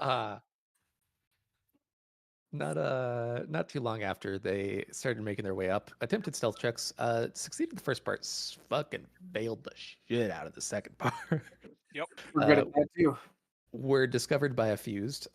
Uh, not too long after they started making their way up, attempted stealth checks, succeeded the first part, fucking failed the shit out of the second part. Yep. We're good at that too. Were discovered by a fused.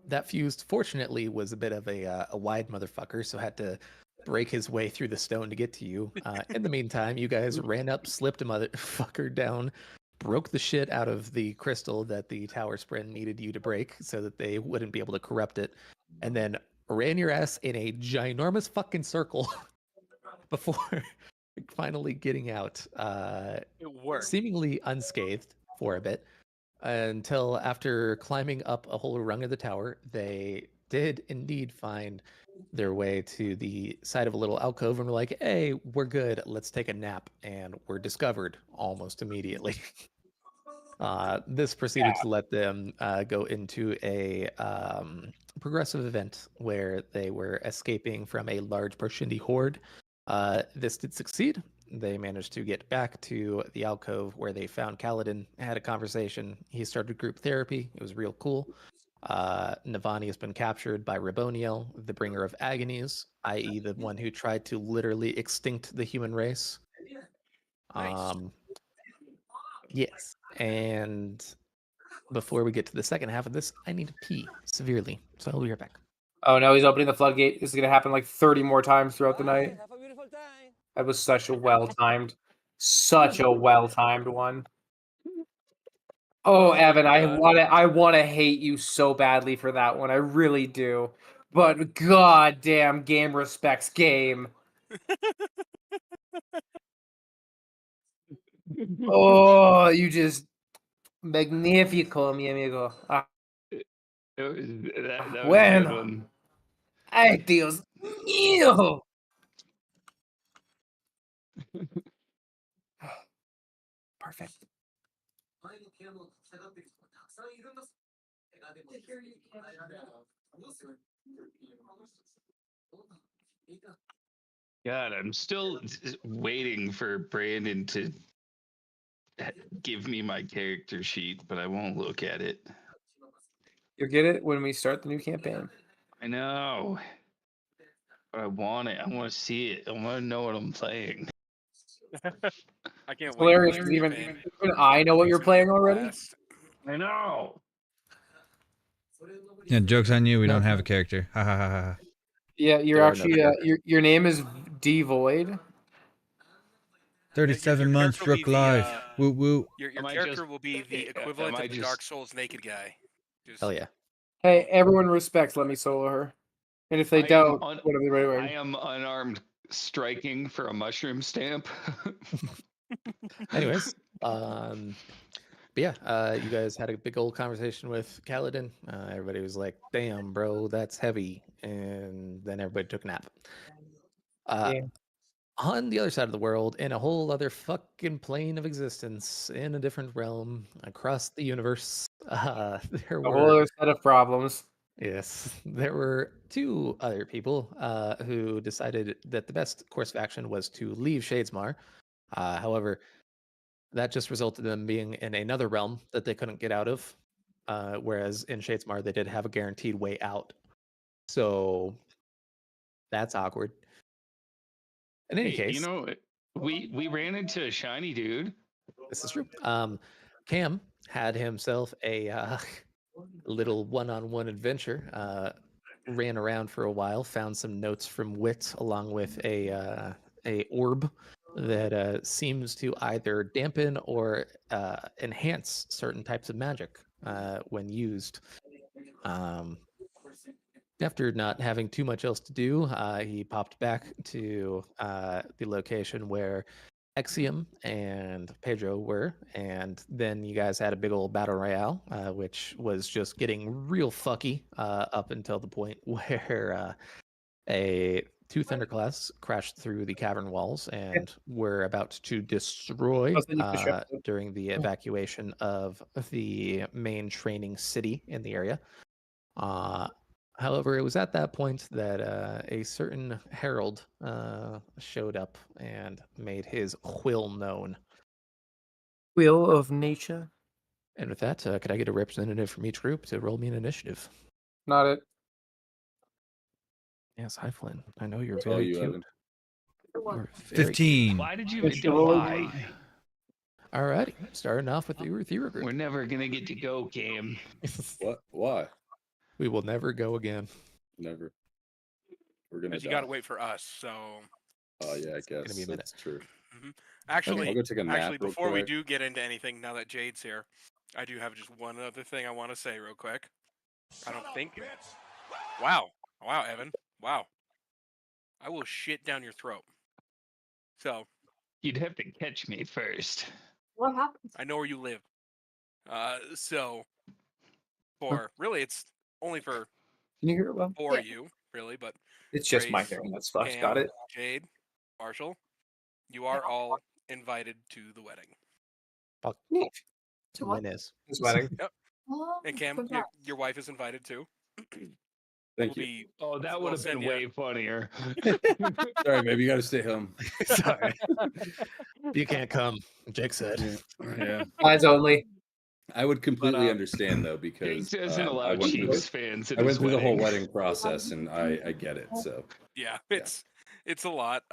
That fused, fortunately, was a bit of a wide motherfucker, so had to break his way through the stone to get to you. In the meantime, you guys ran up, slipped a motherfucker down, broke the shit out of the crystal that the tower sprint needed you to break so that they wouldn't be able to corrupt it, and then ran your ass in a ginormous fucking circle before finally getting out, It worked. seemingly unscathed for a bit, until after climbing up a whole rung of the tower, they did indeed find their way to the side of a little alcove and were like, hey, we're good. Let's take a nap. And were discovered almost immediately. This proceeded to let them go into a progressive event where they were escaping from a large Barshindi horde. This did succeed. They managed to get back to the alcove where they found Kaladin, had a conversation. He started group therapy. It was real cool. Navani has been captured by Raboniel, the bringer of agonies, i.e., the one who tried to literally extinct the human race. Yes. And before we get to the second half of this, I need to pee severely. So I'll be right back. Oh no, he's opening the floodgate. This is gonna happen like 30 more times throughout the night. Have a beautiful time. That was such a well-timed one. Oh, Evan, I wanna hate you so badly for that one. I really do. But goddamn, game respects game. Oh, you just magnifico, mi amigo. That was a good Bueno. one. Ay, Dios mío. Perfect. God, I'm still waiting for Brandon to give me my character sheet, but I won't look at it. You'll get it when we start the new campaign. I know. But I want it. I want to see it. I want to know what I'm playing. I can't wait. Hilarious, because even I know what you're playing already. I know. Yeah, joke's on you. We don't have a character. Ha ha ha ha. Yeah, you're actually your name is D Void. 37 months, Rook Live. Woo woo. Your character will be the equivalent of the Dark Souls naked guy. Hell yeah. Hey, everyone respects Let Me Solo Her. And if they don't, whatever they're I am unarmed striking for a mushroom stamp. Anyways, but yeah, you guys had a big old conversation with Kaladin. Everybody was like, damn, bro, that's heavy. And then everybody took a nap. On the other side of the world, in a whole other fucking plane of existence, in a different realm, across the universe, there were a whole other set of problems. Yes, there were two other people who decided that the best course of action was to leave Shadesmar. However, that just resulted in them being in another realm that they couldn't get out of. Whereas in Shadesmar, they did have a guaranteed way out. So that's awkward. In any case, you know, we ran into a shiny dude. This is true. Cam had himself a little one-on-one adventure. Ran around for a while, found some notes from Wit along with a orb that seems to either dampen or enhance certain types of magic when used. After not having too much else to do, he popped back to the location where Exium and Pedro were, and then you guys had a big old battle royale, which was just getting real fucky up until the point where two Thunderclasts crashed through the cavern walls and were about to destroy during the evacuation of the main training city in the area. However, it was at that point that a certain herald showed up and made his will known. Will of nature? And with that, could I get a representative from each group to roll me an initiative? Not it. Yes, hi Flynn. I know you're That's all very you, cute. Evan. You're very 15. Why did you What's even the roll? defy? Alrighty, starting off with the Uruthira group. We're never gonna get to go, Cam. What? Why? We will never go again. Never. We're gonna Because you die. got to wait for us. So Oh yeah, I guess gonna be a minute. that's true. actually, I'll go take a nap real before we quick. do get into anything, now that Jade's here, I do have just one other thing I want to say real quick. I don't think. Wow, Evan. Wow. I will shit down your throat. So You'd have to catch me first. What happened? I know where you live. So for really, it's only for Can you hear it well? for you, really, but It's just my Grace, hearing that sucks. Cam, Got it. Jade, Marshall, you are all invited to the wedding. Neat. To what? When is? This wedding. Oh, And Cam, congrats. your wife is invited too. Thank We'll you. be- Oh, that we'll would have been send ya- way funnier. Sorry, baby, you got to stay home. Sorry. You can't come, Jake said. Yeah, Eyes only. I would completely But, understand though Jake because doesn't I allow went through Chiefs the, fans at I went his through the whole wedding. wedding process and I get it. So Yeah, it's a lot.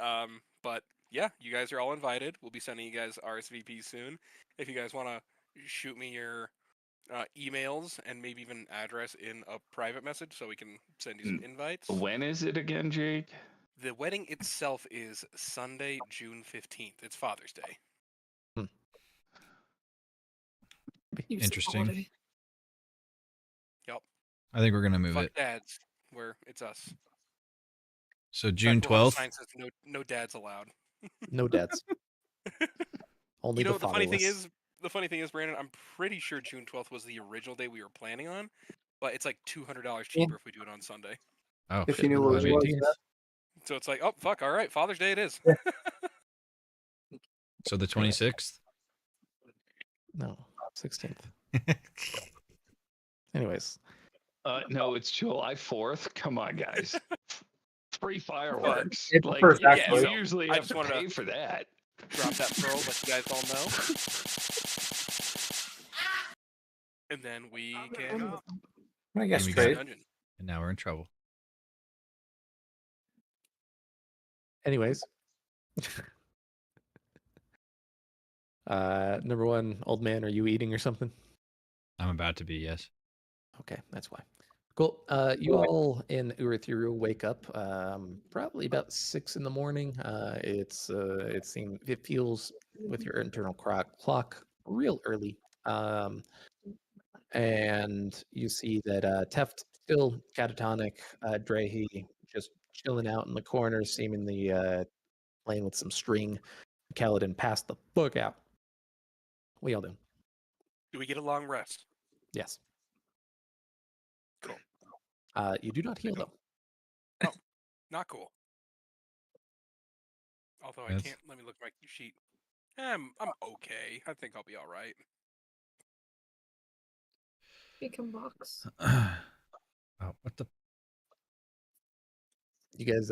But yeah, you guys are all invited. We'll be sending you guys RSVP soon. If you guys want to shoot me your emails and maybe even address in a private message, so we can send you some invites. When is it again, Jake? The wedding itself is Sunday, June 15th. It's Father's Day. You said Interesting. holiday. Yep. I think we're gonna move Fuck it. dads. Where it's us. So In June fact, we'll have a 12th. sign says no dads allowed. No dads. Only You know, the the funny fatherless. thing is, Brandon, I'm pretty sure June 12th was the original day we were planning on, but it's like $200 cheaper if we do it on Sunday. Oh, If shit. you knew Well, what that'd it be- was. Yeah. So it's like, oh fuck, all right, Father's Day it is. So the 26th. No, 16th. Anyways, No, it's July 4th. Come on, guys. Free fireworks. It's the Like, first, yeah, actually. you usually I have just to wanted to- pay for that. Drop that pearl, let you guys all know. And then we can I guess And we do the got- trade. dungeon. And now we're in trouble. anyways. Number one, old man, are you eating or something? I'm about to be, yes. Okay, that's why. Cool. You all in Urithiru wake up probably about 6 in the morning. It feels with your internal clock real early. And you see that Teft still catatonic, Drehy just chilling out in the corner, seemingly playing with some string. Kaladin passed the fuck out. What y'all doing? Do we get a long rest? Yes. Cool. You do not heal though. Not cool. Although I That's- can't. Let me look at my sheet. I'm okay. I think I'll be all right. Beacon box. Oh, what the? You guys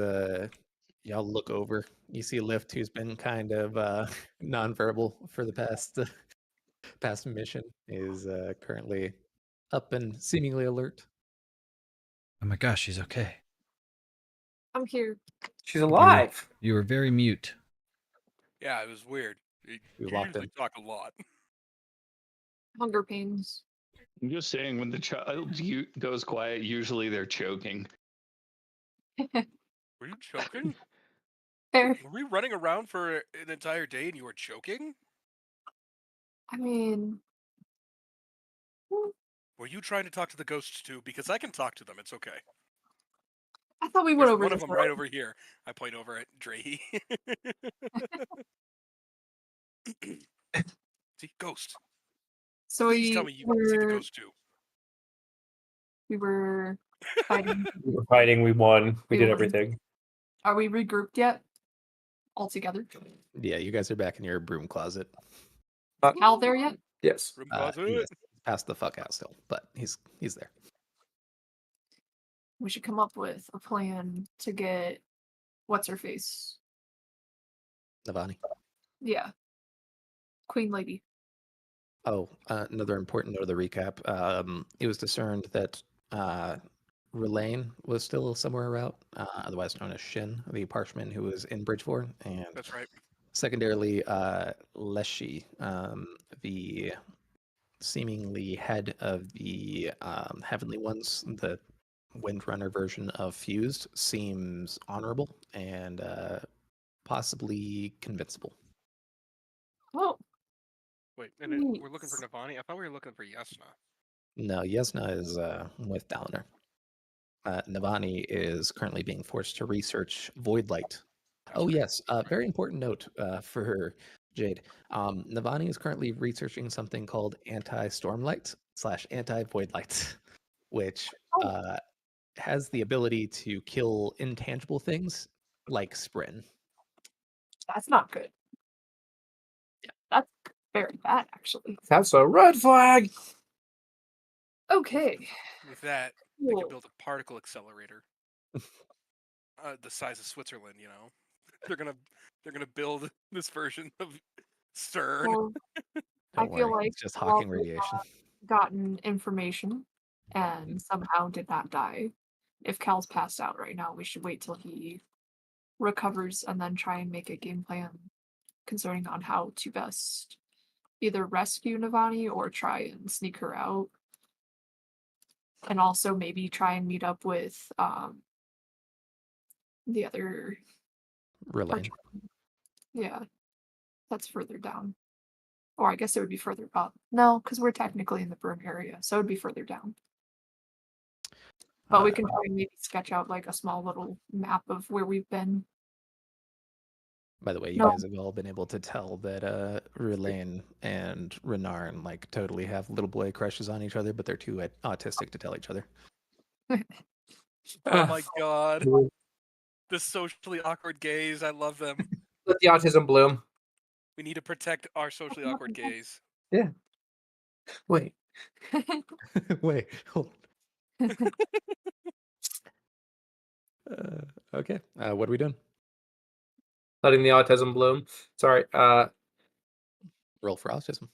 y'all look over. You see Lift, who's been kind of nonverbal for the past mission, is currently up and seemingly alert. Oh my gosh, she's okay. I'm here. She's alive. You were very mute. Yeah, it was weird. You We locked usually in. talk a lot. Hunger pains. I'm just saying, when the child goes quiet, usually they're choking. Were you choking? Fair. Were we running around for an entire day and you were choking? I mean, Were you trying to talk to the ghosts too? Because I can talk to them. It's okay. I thought we There's went over one of this them right over here. I point over at Drehy. See, ghost. So Please tell me you can see the ghost too. we were fighting. We were fighting. We won. We did won. everything. Are we regrouped yet? All together? Yeah, you guys are back in your broom closet. Cal there yet? Yes. Room He closet. is passed the fuck out still, but he's there. We should come up with a plan to get what's her face. Navani. Yeah. Queen Lady. Oh, another important note of the recap. It was discerned that Relaine was still somewhere around, otherwise known as Shin, the parchman who was in Bridgeford, and That's right. secondarily, Leshy, the seemingly head of the Heavenly Ones, the Windrunner version of Fused, seems honorable and possibly convincible. Well, Wait, and we're looking for Yes. Navani? I thought we were looking for Yesna. No, Yesna is with Dalinar. Navani is currently being forced to research Void Light. Oh, right. yes. Very important note for Jade. Navani is currently researching something called anti-stormlight / anti-void light, which Oh. has the ability to kill intangible things like Sprin. That's not good. Yeah. That's very bad, actually. That's a red flag. Okay. With that, they could Cool. build a particle accelerator. The size of Switzerland, you know. They're gonna build this version of CERN. Well, Don't I feel worry, like it's just while Hawking we radiation. gotten information and somehow did not die. If Cal's passed out right now, we should wait till he recovers and then try and make a game plan concerning on how to best either rescue Navani or try and sneak her out. And also maybe try and meet up with the other Relaine. yeah. That's further down. Or I guess it would be further up. No, because we're technically in the burn area, so it would be further down. But we can try and maybe sketch out like a small little map of where we've been. By the way, you No. guys have all been able to tell that Relaine and Renarn like totally have little boy crushes on each other, but they're too autistic to tell each other. Oh my god. The socially awkward gays, I love them. Let the autism bloom. We need to protect our socially awkward gays. Yeah. Wait. Wait, hold on. Okay, what are we doing? Letting the autism bloom. Sorry. Roll for autism.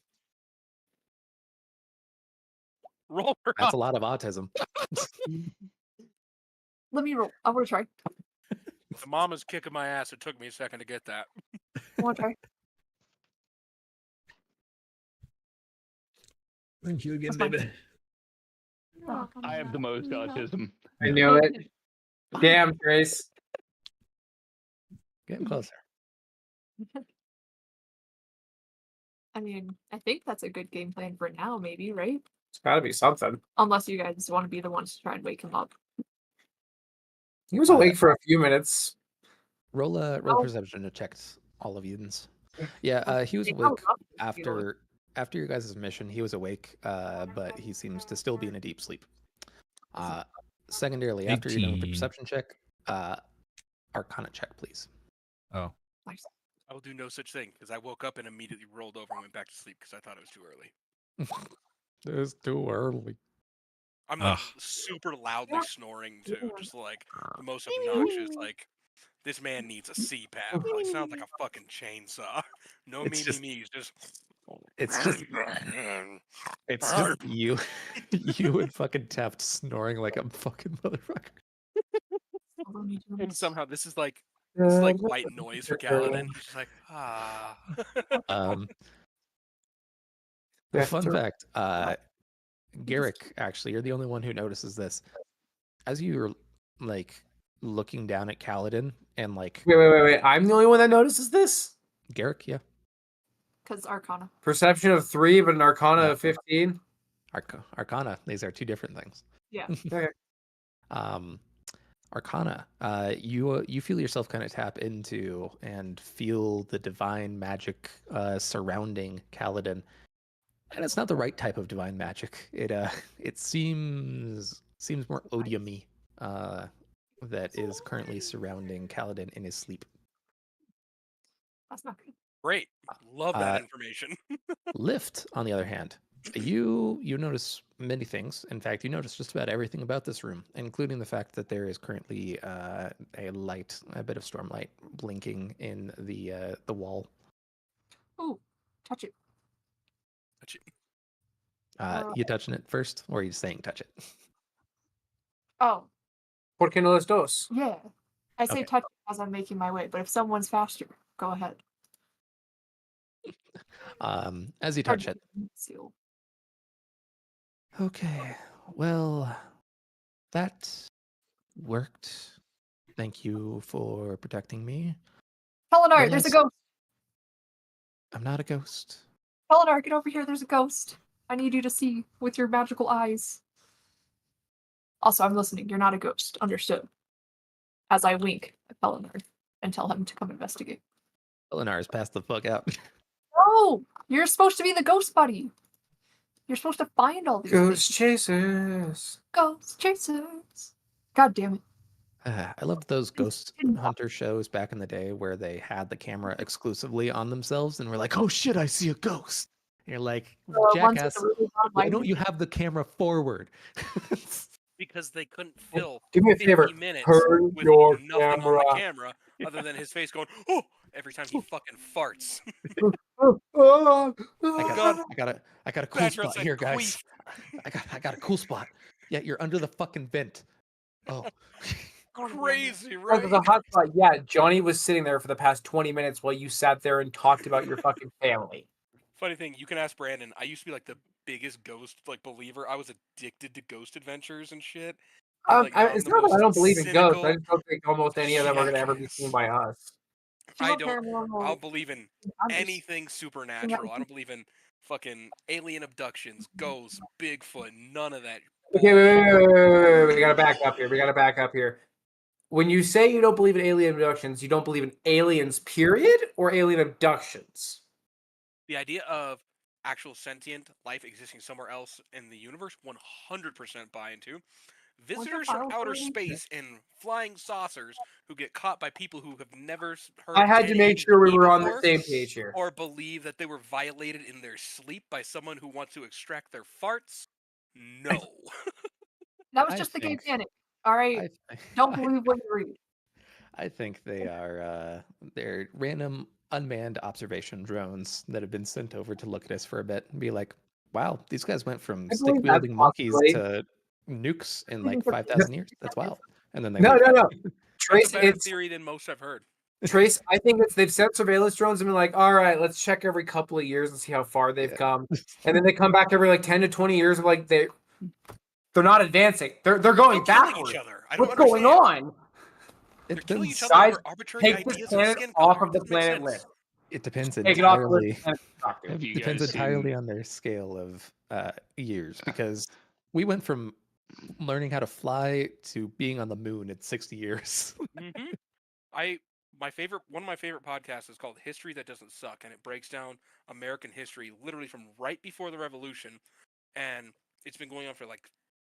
Roll for That's a lot of autism. Let me roll. I want to try. The mama's kicking my ass. It took me a second to get that. I want to try. Thank you again, That's fine. baby. I have the most autism. I knew it. Damn, Grace. Getting closer. I mean, I think that's a good game plan for now, maybe, right? It's got to be something. Unless you guys want to be the ones to try and wake him up. He was awake for a few minutes. Roll a Oh. perception to check all of Eden's. Yeah, he was They awake held up, you know. after your guys' mission. He was awake, but he seems to still be in a deep sleep. Secondarily, after you're done with the 18. perception check, Arcana check, please. Oh, Nice. I will do no such thing because I woke up and immediately rolled over and went back to sleep because I thought it was too early. It's too early. I'm like Ugh. super loudly snoring too, just like the most obnoxious. Like this man needs a CPAP. Like sounds like a fucking chainsaw. No It's just- me's just. It's just you, you and fucking Taft snoring like a fucking motherfucker. Although me doing And this- somehow this is like white noise for Kaladin. He's just like Yeah, Fun sure. fact, Garrick, actually, you're the only one who notices this. As you're like looking down at Kaladin and like Wait. I'm the only one that notices this? Garrick, yeah. Because Arcana. Perception of 3, but an Arcana Yeah. of 15? Arcana, these are two different things. Yeah. Okay. Arcana, you feel yourself kind of tap into and feel the divine magic surrounding Kaladin. And it's not the right type of divine magic. It seems more odium-y that is currently surrounding Kaladin in his sleep. That's not good. great. Love that information. Lift, on the other hand, you notice many things. In fact, you notice just about everything about this room, including the fact that there is currently a bit of stormlight blinking in the wall. Ooh, touch it. You touching it first, or are you saying touch it? Oh, ¿Por qué no los dos? yeah. I say Okay. touch it as I'm making my way, but if someone's faster, go ahead. As you touch it. Seal. Okay. Well, that worked. Thank you for protecting me. Pelinar, The there's a last- ghost. I'm not a ghost. Pelinar, get over here. There's a ghost. I need you to see with your magical eyes. Also, I'm listening. You're not a ghost. Understood. As I wink at Pelinar and tell him to come investigate. Elinar's passed the fuck out. No! You're supposed to be the ghost buddy. You're supposed to find all these Ghost things. chasers. Ghost chasers. God damn it. I loved those ghost hunter shows back in the day where they had the camera exclusively on themselves and were like, "Oh shit, I see a ghost." And you're like, Ones with "Jackass, the really loud why lighting. don't you have the camera forward?" Because they couldn't fill Do me a 50 favor. minutes Turn with your nothing on camera. the camera other than his face going, "Oh!" every time he fucking farts. I got a cool Badger spot said here, guys. queef. I got a cool spot. Yeah, you're under the fucking vent. Oh. Crazy, Right. right? There's a hot spot. Yeah, Johnny was sitting there for the past 20 minutes while you sat there and talked about your fucking family. Funny thing, you can ask Brandon. I used to be like the biggest ghost believer. I was addicted to Ghost Adventures and shit. And, now I'm It's the not that I most don't believe in ghosts. I cynical just don't think almost any of them are going to ever be jackass. seen by us. I don't. I'll believe in anything supernatural. I Yeah. don't believe in fucking alien abductions, ghosts, Bigfoot, none of that. Okay, wait. We gotta back up here. When you say you don't believe in alien abductions, you don't believe in aliens, period, or alien abductions? The idea of actual sentient life existing somewhere else in the universe, 100% buy into. Visitors from outer space in flying saucers who get caught by people who have never heard I had to make 1080p sure we were on the before, same page here. or believe that they were violated in their sleep by someone who wants to extract their farts. No. That was I just the think- Titanic. All right. Don't believe what you read. I think they are they're random unmanned observation drones that have been sent over to look at us for a bit and be like, "Wow, these guys went from I believe stick wielding that's monkeys possibly- to nukes in like 5,000 years. That's wild." And then they No. leave. That's Trace, a better it's theory than most I've heard. Trace. I think they've sent surveillance drones and been like, all right, let's check every couple of years and see how far they've Yeah. come. And then they come back every like 10 to 20 years and like they're not advancing. They're going They're killing backwards. each other. I don't What's going understand. on? They're It killing depends, each other Guys, over arbitrary take this ideas of planet skin off color. of the It doesn't make planet sense. list. it depends Take it off the entirely. list. And talk to Have it. you Depends guys entirely seen? on their scale of years, because we went from learning how to fly to being on the moon in 60 years. Mm-hmm. One of my favorite podcasts is called History That Doesn't Suck, and it breaks down American history literally from right before the Revolution, and it's been going on for like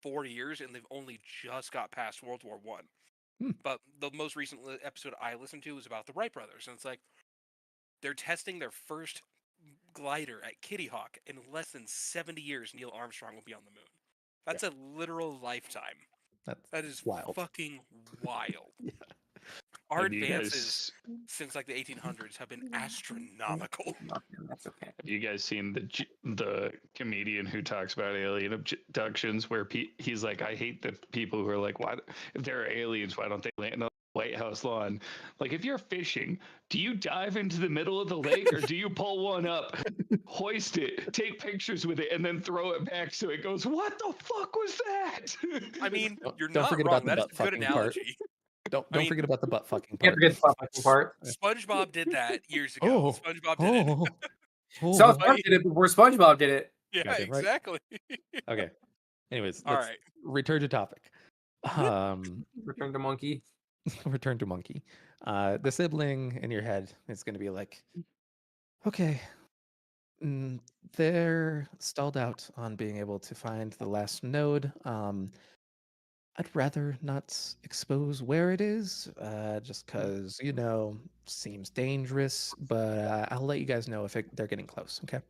40 years, and they've only just got past World War One. But the most recent episode I listened to was about the Wright brothers, and it's like they're testing their first glider at Kitty Hawk. In less than 70 years, Neil Armstrong will be on the moon. That's a literal lifetime. That is wild. Fucking wild. Our Have you advances guys since like the 1800s have been astronomical. That's okay. have you guys seen the comedian who talks about alien abductions where he's like, I hate the people who are like, why if there are aliens, why don't they land on the White House lawn? Like, if you're fishing, do you dive into the middle of the lake or do you pull one up, hoist it, take pictures with it, and then throw it back so it goes, what the fuck was that? I mean, you're Don't not forget wrong. about the That is butt a good fucking part. analogy. Don't I mean, forget about the butt fucking Can't part. forget the fucking part. SpongeBob did that years ago. SpongeBob did it. South Park did it before SpongeBob did it. Yeah, Goddamn right. exactly. Okay. Anyways, All let's right. return to topic. Return to monkey. Return to monkey. The sibling in your head is going to be like, okay, they're stalled out on being able to find the last node. I'd rather not expose where it is, just because, seems dangerous, but I'll let you guys know if they're getting close, okay?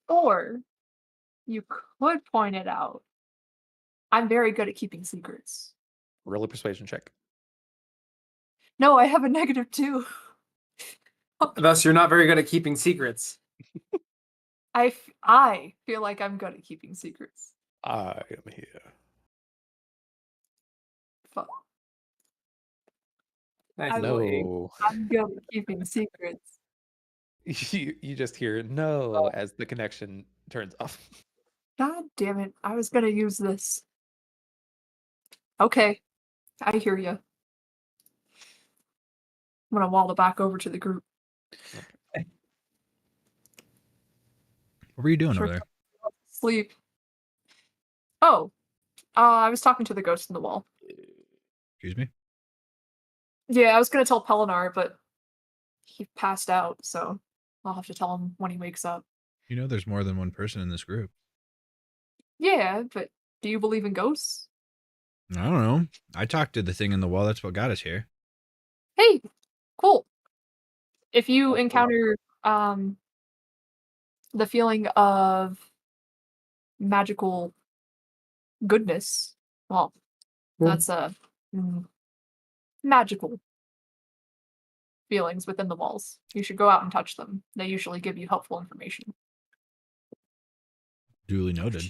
Or you could point it out. I'm very good at keeping secrets. Roll a persuasion check. No, I have a -2. Thus, you're not very good at keeping secrets. I feel like I'm good at keeping secrets. I am here. Fuck. Nice I little egg. No. I'm good at keeping secrets. You just hear no as the connection turns off. God damn it! I was gonna use this. Okay, I hear you. I'm gonna wall it back over to the group. What were you doing Sure. over there? Sleep. Oh, I was talking to the ghost in the wall. Excuse me? Yeah, I was gonna tell Pelinar, but he passed out, so I'll have to tell him when he wakes up. You know there's more than one person in this group. Yeah, but do you believe in ghosts? I don't know. I talked to the thing in the wall. That's what got us here. Hey, cool. If you Okay. encounter the feeling of magical goodness, well, that's magical feelings within the walls. You should go out and touch them. They usually give you helpful information. Duly noted.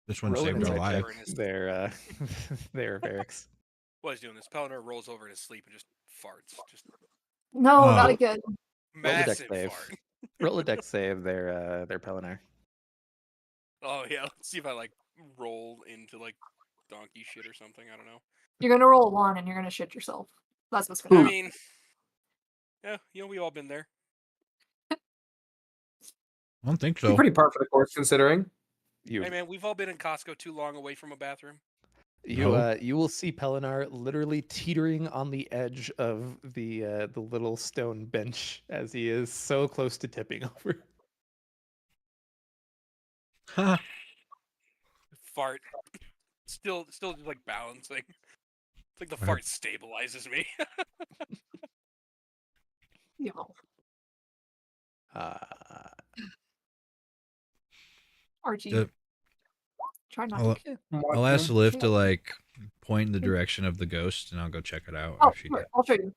This one saved Roland our types life. over in his- They're they're barracks. What he's doing is Pelennor rolls over in his sleep and just farts. Just No, Oh. not again. Roll the deck massive save. fart. Roll a deck save. They're Pelinar. Oh yeah, let's see if I like roll into like donkey shit or something. I don't know. You're gonna roll a 1 and you're gonna shit yourself. That's what's gonna I happen. mean, yeah, we all been there. I don't think You're so. pretty par for the course considering. You Hey man, we've all been in Costco too long away from a bathroom. you will see Pelinar literally teetering on the edge of the little stone bench as he is so close to tipping over. Fart. Still just like balancing. It's like the Right. fart stabilizes me. Yeah. Archie, The- try not I'll, to. I'll ask Liv to like point in the direction of the ghost, and I'll go check it out. Oh, if she sure, did. I'll show you.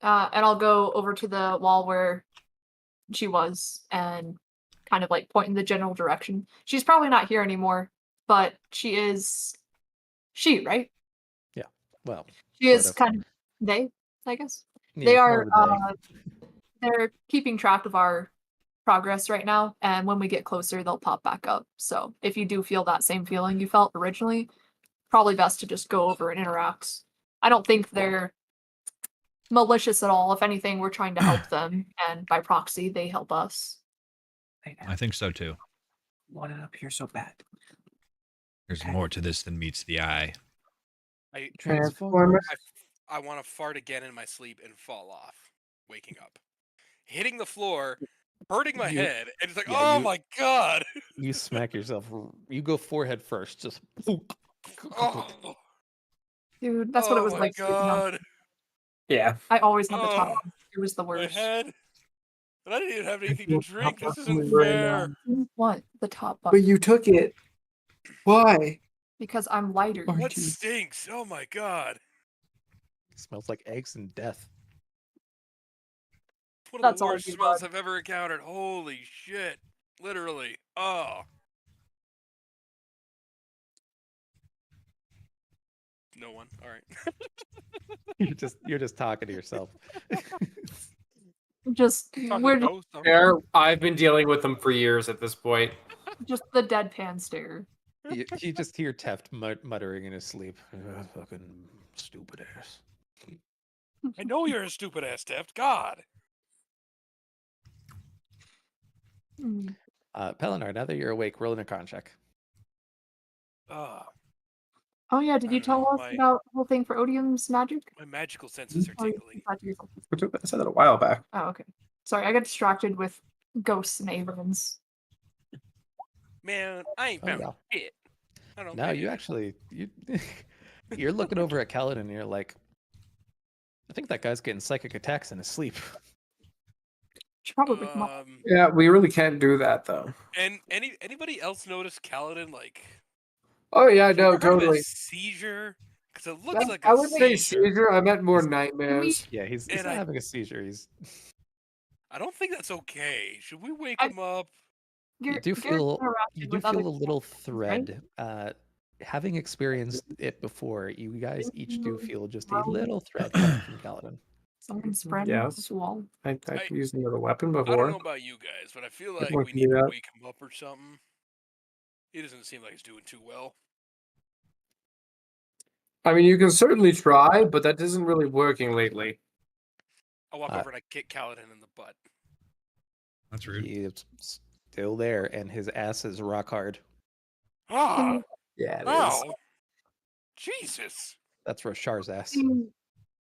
And I'll go over to the wall where she was and kind of like point in the general direction. She's probably not here anymore, but she is. Right? Well, She is sort of. kind of they, I guess. yeah, They more are. of a day. They're keeping track of our progress right now, and when we get closer, they'll pop back up. So if you do feel that same feeling you felt originally, probably best to just go over and interact. I don't think they're malicious at all. If anything, we're trying to help them, and by proxy, they help us. I think so too. Want it up here so bad. There's Okay. more to this than meets the eye. Transformers. I want to fart again in my sleep and fall off, waking up, hitting the floor, hurting my You- head, and it's like, yeah, oh you- my god! You smack yourself. You go forehead first. Just. Oh, Dude, that's what it oh was my like. sleeping on- god! Yeah. I always had the Oh, top. It was the My worst. head. And I didn't even have anything to feel drink. This top isn't button right fair. now. What? The top But button. you took it. Why? Because I'm lighter. Aren't What you? stinks? Oh my god! Smells like eggs and death. It's one of That's the all worst you smells got. I've ever encountered. Holy shit! Literally. Oh. No one. All right. You're just talking to yourself. Just Talking we're to ghosts, I'm- Fair. I've been dealing with them for years at this point. just the deadpan stare. You just hear Teft muttering in his sleep. Fucking stupid ass. I know you're a stupid ass, Teft. God. Hmm. Pelinar, now that you're awake, roll in a con check. Oh yeah, did I you don't know, tell us my- about the whole thing for Odium's magic? My magical senses are Oh, you tingling. said to yourself. I said that a while back. Oh, okay. Sorry, I got distracted with ghosts and Abrams. Man, I ain't Oh, found yeah. shit. I don't No, know. you actually you're looking over at Kaladin and you're like, I think that guy's getting psychic attacks in his sleep. Should probably come up. Yeah, we really can't do that though. And anybody else notice Kaladin like Oh yeah, have you no, ever had a totally. seizure? Because it looks like I a wouldn't say seizure. seizure. I meant more He's- nightmares. Yeah, he's And not I- having a seizure. He's I don't think that's okay. Should we wake I- him up? You do Garrett's feel interacted with other a little people, right? thread. Having experienced it before, you guys each do feel just a Rogue. little thread coming from Kaladin. Someone spread Yes. this wall. I've I- used another weapon I don't before. know about you guys, but I feel like Everyone we can need do to that. wake him up or something. He doesn't seem like he's doing too well. I mean, you can certainly try, but that isn't really working lately. I'll walk Uh, over and I kick Kaladin in the butt. That's rude. He is still there, and his ass is rock hard. Ah! Yeah, it is. Ow! Jesus! That's Roshar's ass.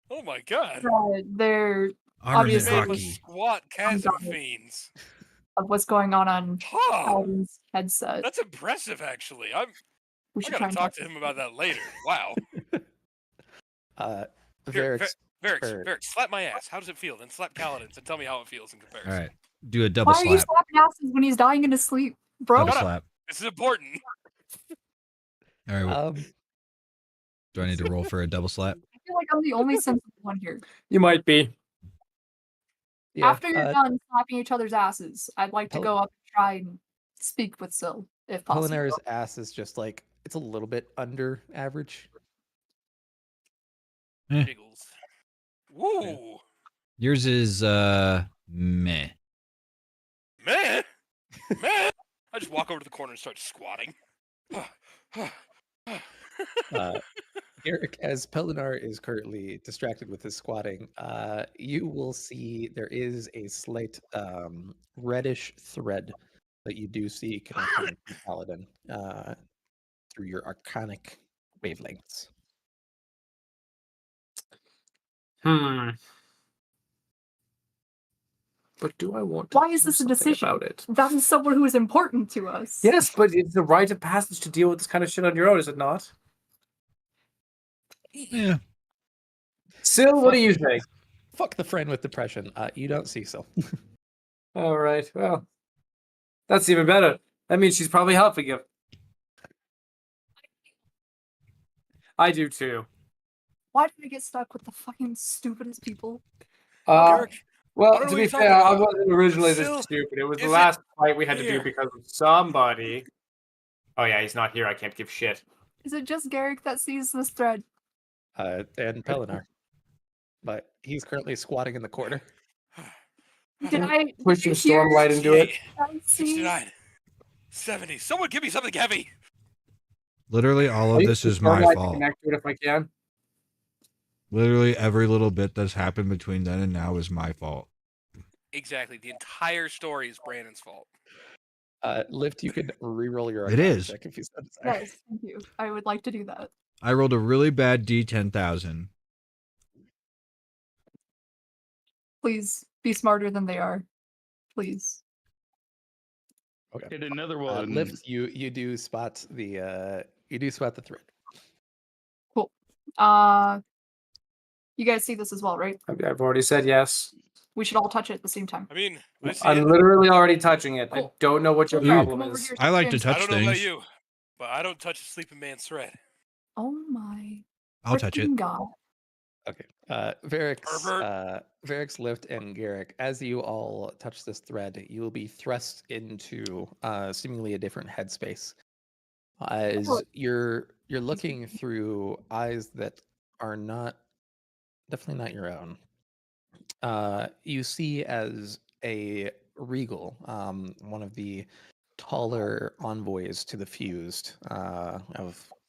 Oh my god! They're Armor knit Obviously, Man was hockey. squat chasm got it. fiends. of what's going on Huh! Paladin's headset. That's impressive, actually. I We should gotta try and talk to him about that later. Wow. Here, Varix, Varix, slap my ass. How does it feel? Then slap Kaladin's and tell me how it feels in comparison. All right. Do a double Why are you slap. slapping asses when he's dying in his sleep, bro? Double Shut up. slap. This is important. All right. Well, um, do I need to roll for a double slap? I feel like I'm the only sensible one here. You might be. yeah, After you're done slapping each other's asses, I'd like to Pel- go up and try and speak with Syl, if possible. Pelinara's ass is just like, it's a little bit under average. Eh. Jiggles. Woo! Yours is meh. Man! Man! I just walk over to the corner and start squatting. Eric, as Pelinar is currently distracted with his squatting, you will see there is a slight reddish thread that you do see connecting to Paladin through your arcanic wavelengths. But do I want to Why is do this a something decision? about it? That is someone who is important to us. Yes, but it's the rite of passage to deal with this kind of shit on your own, is it not? Yeah. Syl, what do you think? Fuck the friend with depression. You don't see so. All right, well, that's even better. That means she's probably helping him. I do too. Why did I get stuck with the fucking stupidest people? Eric, I Well, don't know to what be you're fair, talking I about. wasn't originally this Syl, stupid. It was the is it last fight we had to do here? because of somebody. Oh yeah, he's not here. I can't give shit. Is it just Garrick that sees this thread? And Pelinar. But he's currently squatting in the corner. Did I Push your hear- Stormlight into it. I see? 69, 70. Someone give me something heavy. Literally, all of I this use is my Stormlight to fault. Connect to it if I can. Literally, every little bit that's happened between then and now is my fault. Exactly. The entire story is Brandon's fault. Lift, you could re-roll your It arcana is. check if you so desire. Yes, thank you. I would like to do that. I rolled a really bad D10,000. Please be smarter than they are. Please. Okay. Hit another one. Lift, you do spot the thread. Cool. You guys see this as well, right? I've already said yes. We should all touch it at the same time. I mean, I see I'm it. literally already touching it. I Cool. don't know what your Jared, problem come over is. here, I like to James. I touch don't know about things. you, but I don't touch a sleeping man's thread. Oh my. I'll touch it. freaking God. Okay. Varix, Pervert. Varix, Lift, and Garrick, as you all touch this thread, you will be thrust into seemingly a different headspace. As you're looking through eyes that are definitely not your own. You see as a regal, one of the taller envoys to the fused.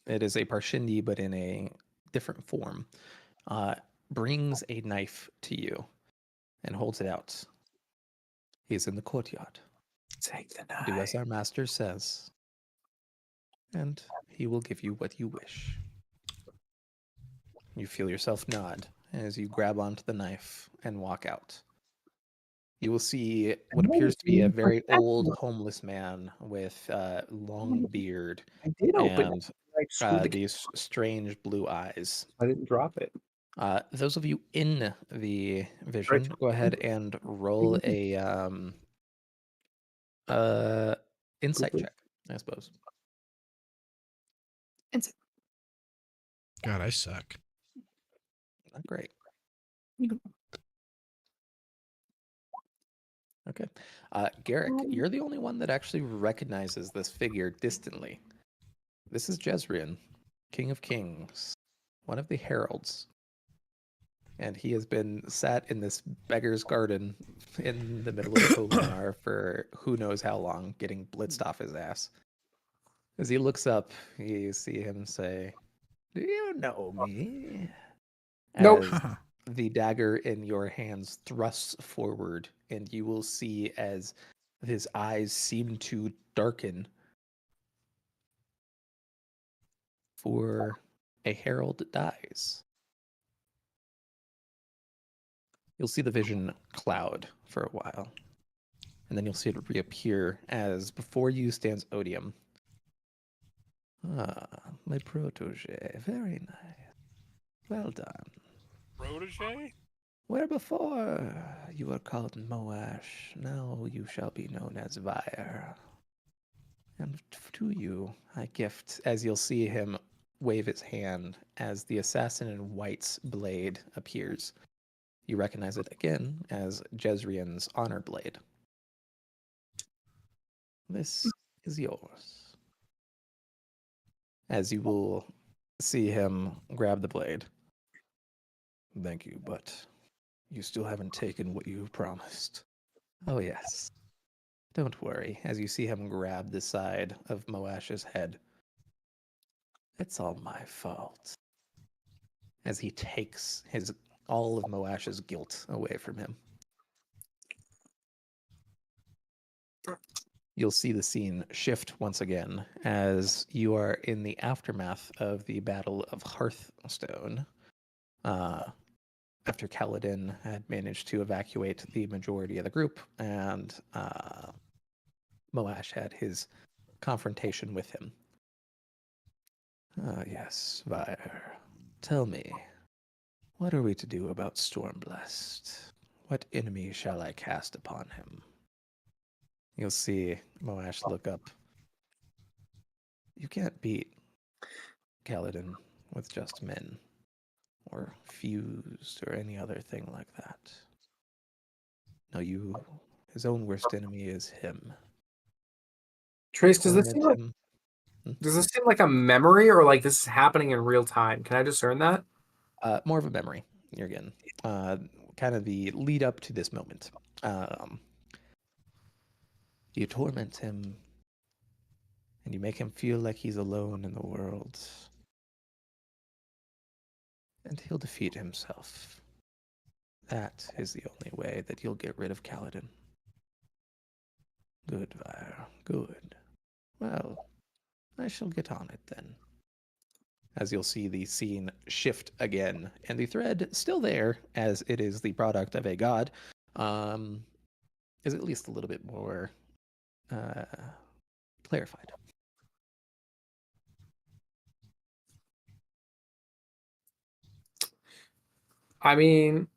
It is a Parshindi, but in a different form. Brings a knife to you and holds it out. He is in the courtyard. Take the Do knife. as our master says, and he will give you what you wish. You feel yourself nod as you grab onto the knife and walk out. You will see what appears to be a very old homeless man with long beard I did open and it. Like, screw the these strange blue eyes. I didn't drop it. Those of you in the vision, go ahead and roll a insight check, I suppose. God, I suck. Not great. Okay. Garrick, you're the only one that actually recognizes this figure distantly. This is Jezrien, King of Kings, one of the heralds. And he has been sat in this beggar's garden in the middle of the Kolinar for who knows how long, getting blitzed off his ass. As he looks up, you see him say, "Do you know me?" Nope. As the dagger in your hands thrusts forward, and you will see as his eyes seem to darken for a herald dies. You'll see the vision cloud for a while, and then you'll see it reappear as before you stands Odium. Ah, my protege. Very nice. Well done. Protege? Where before you were called Moash, now you shall be known as Vire. And to you I gift, as you'll see him wave his hand as the assassin in white's blade appears. You recognize it again as Jezrien's honor blade. This is yours. As you will see him grab the blade. Thank you, but you still haven't taken what you promised. Oh, yes. Don't worry, as you see him grab the side of Moash's head. It's all my fault. As he takes all of Moash's guilt away from him. You'll see the scene shift once again as you are in the aftermath of the Battle of Hearthstone. After Kaladin had managed to evacuate the majority of the group, and Moash had his confrontation with him. Ah, yes, Vire. Tell me, what are we to do about Stormblessed? What enemy shall I cast upon him? You'll see Moash look up. You can't beat Kaladin with just men, or fused, or any other thing like that. No, his own worst enemy is him. Trace, does this Torment seem him. does this seem like a memory or like this is happening in real time? Can I discern that? More of a memory, you're getting. Kind of the lead up to this moment. You torment him, and you make him feel like he's alone in the world. And he'll defeat himself. That is the only way that you'll get rid of Kaladin. Good, Vire, good. Well, I shall get on it then. As you'll see the scene shift again, and the thread still there, as it is the product of a god, is at least a little bit more clarified. I mean,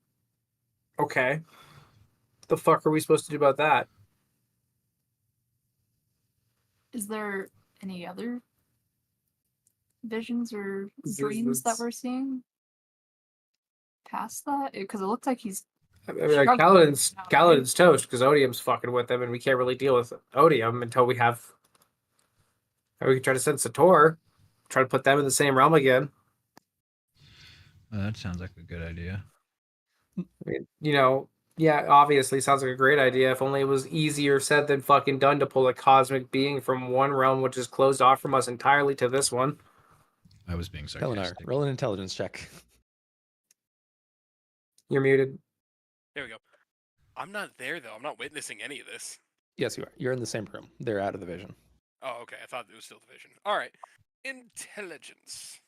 okay. What the fuck are we supposed to do about that? Is there any other visions or This dreams that is- we're seeing past that? Because it looked like he's I mean, like struggling now, Kaladin's toast because Odium's fucking with him, and we can't really deal with Odium until we have. We can try to send Sator, try to put them in the same realm again. That sounds like a good idea. I mean, yeah, obviously sounds like a great idea. If only it was easier said than fucking done to pull a cosmic being from one realm which is closed off from us entirely to this one. I was being Pelinar, sarcastic. roll an intelligence check. You're muted. There we go. I'm not there though. I'm not witnessing any of this. Yes, you are. You're in the same room. They're out of the vision. Oh, okay. I thought it was still the vision. All right. Intelligence.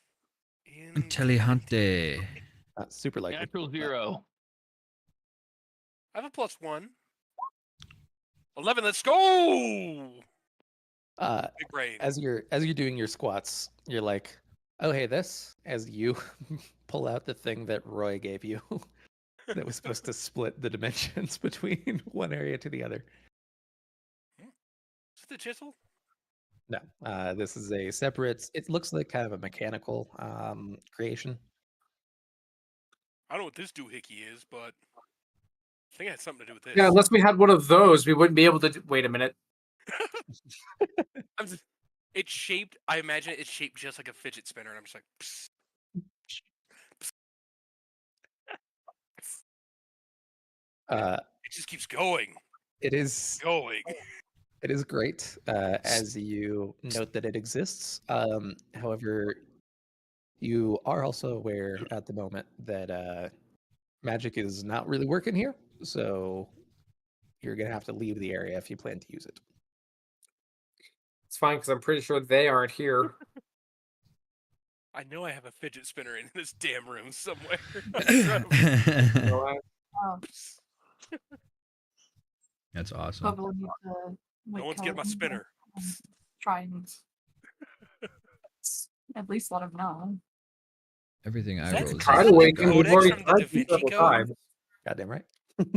Intelligente. Super likely. Natural 0. I have a +1. 11. Let's go. Big brain. As you're doing your squats, you're like, oh hey, this, as you pull out the thing that Roy gave you that was supposed to split the dimensions between one area to the other. Is it the chisel? No, this is a separate. It looks like kind of a mechanical creation. I don't know what this doohickey is, but I think it had something to do with this. Yeah, unless we had one of those, we wouldn't be able to. Wait a minute. It's shaped. I imagine it's shaped just like a fidget spinner, and I'm just like, psst, it just keeps going, It is going. It is great as you note that it exists. However, you are also aware at the moment that magic is not really working here, so you're gonna have to leave the area if you plan to use it. It's fine because I'm pretty sure they aren't here. I know I have a fidget spinner in this damn room somewhere. So, Um, That's awesome. but we'll need to No one's getting my spinner. try and at least let him know. Everything I That roll is try to Isn't wake that him. We've Codex already from the tried Da this Vinci several Code? times. Goddamn right.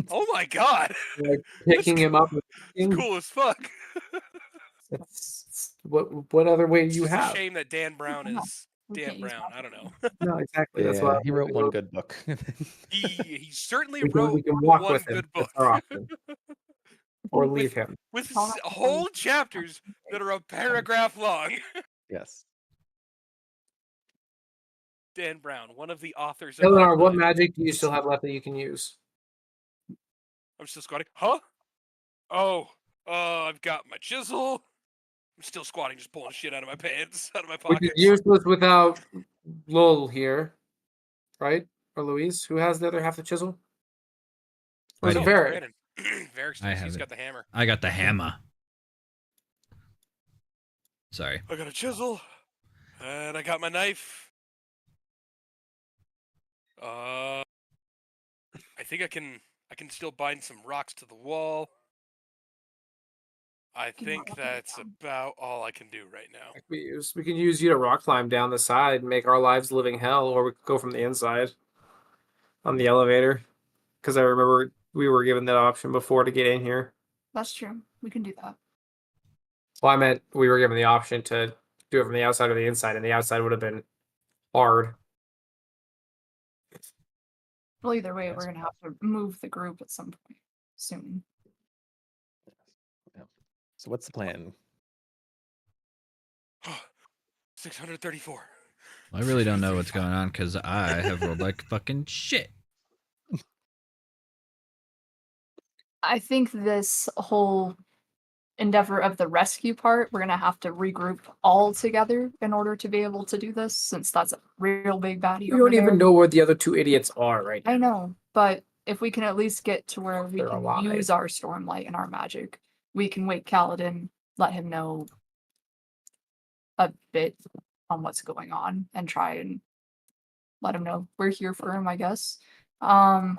Oh my god, Like picking him up. it's cool as fuck. What other way do It's you just have? a shame that Dan Brown Yeah, is we Dan can't use Brown. that. I don't know. No, exactly. That's Yeah, why he wrote one good book. He certainly we wrote can walk one with him. good book That's our option. Or leave him. with Tell him to whole leave. chapters that are a paragraph long. Yes. Dan Brown, one of the authors of Eleanor, all what time. magic do you still have left that you can use? I'm still squatting. Huh? Oh, I've got my chisel. I'm still squatting, just pulling shit out of my pants, out of my Which pockets. is useless without Lowell here, right? Or Louise, who has the other half of the chisel? Or is I it do. Varric? Brandon. Varric's I have he's it. got the hammer. I got the hammer. Sorry. I got a chisel, and I got my knife. I think I can still bind some rocks to the wall. I think that's about all I can do right now. We can use you to rock climb down the side and make our lives living hell, or we could go from the inside on the elevator. Because I remember we were given that option before to get in here. That's true. We can do that. Well, I meant we were given the option to do it from the outside or the inside, and the outside would have been hard. Well, either way, we're gonna have to move the group at some point soon. So what's the plan? 634. I really don't know what's going on because I have rolled like fucking shit. I think this whole endeavor of the rescue part, we're gonna have to regroup all together in order to be able to do this, since that's a real big baddie. We don't even know where the other two idiots are right now. I know, but if we can at least get to where we They're can alive. use our Stormlight and our magic, we can wake Kaladin, let him know a bit on what's going on, and try and let him know we're here for him, I guess. You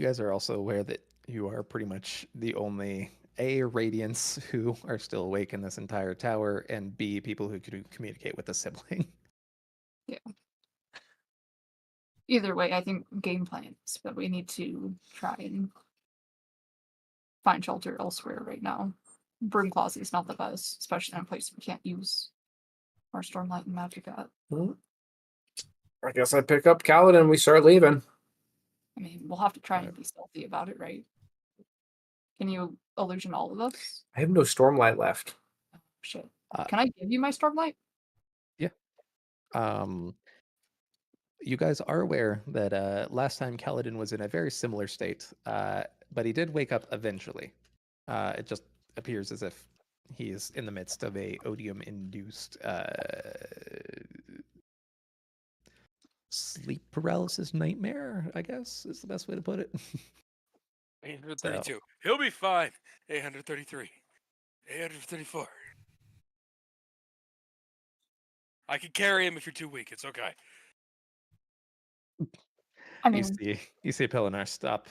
guys are also aware that you are pretty much the only A, Radiants who are still awake in this entire tower, and B, people who could communicate with a sibling. Either way, I think game plans, but we need to try and find shelter elsewhere right now. Broom Closet is not the best, especially in a place we can't use our Stormlight and magic at. I guess I pick up Kaladin and we start leaving. I mean, we'll have to try and be stealthy about it, right? Can you illusion all of us? I have no Stormlight left. Shit. Can I give you my Stormlight? You guys are aware that last time Kaladin was in a very similar state, but he did wake up eventually. It just appears as if he is in the midst of a odium-induced sleep paralysis nightmare, I guess is the best way to put it. 832. He'll be fine. 833. 834. I can carry him if you're too weak. It's okay. I mean, You see Pelinar stop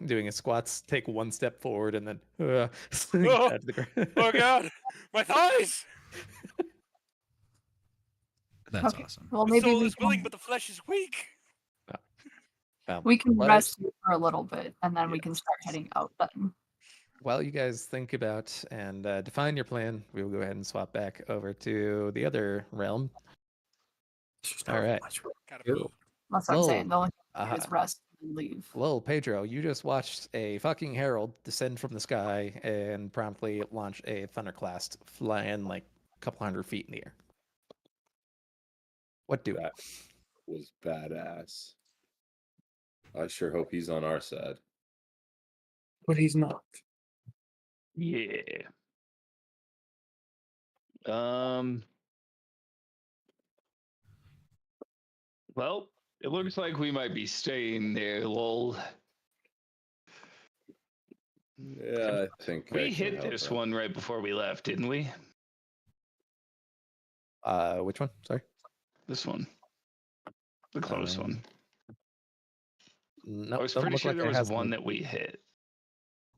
doing his squats, take one step forward, and then slink Oh, down to the ground. Oh god, my thighs! That's okay. awesome. Well, The maybe soul we is willing, can, but the flesh is weak. we can Well, rest you for a little bit, and then we can Yes. start heading out then. While you guys think about and define your plan, we will go ahead and swap back over to the other realm. All right. Gotta Ew. pee. That's what I'm Well, saying. The only thing we can do is rest and leave. Lol, Pedro, you just watched a fucking herald descend from the sky and promptly launch a thunderclast flying like a couple 100 feet in the air. What do? That was badass. I sure hope he's on our side. But he's not. Yeah. Well, it looks like we might be staying there, lol. Yeah, I think I We can hit help this out. one right before we left, didn't we? Which one? Sorry. This one. The close one. No, I was doesn't pretty look sure like there it was has one any- that we hit.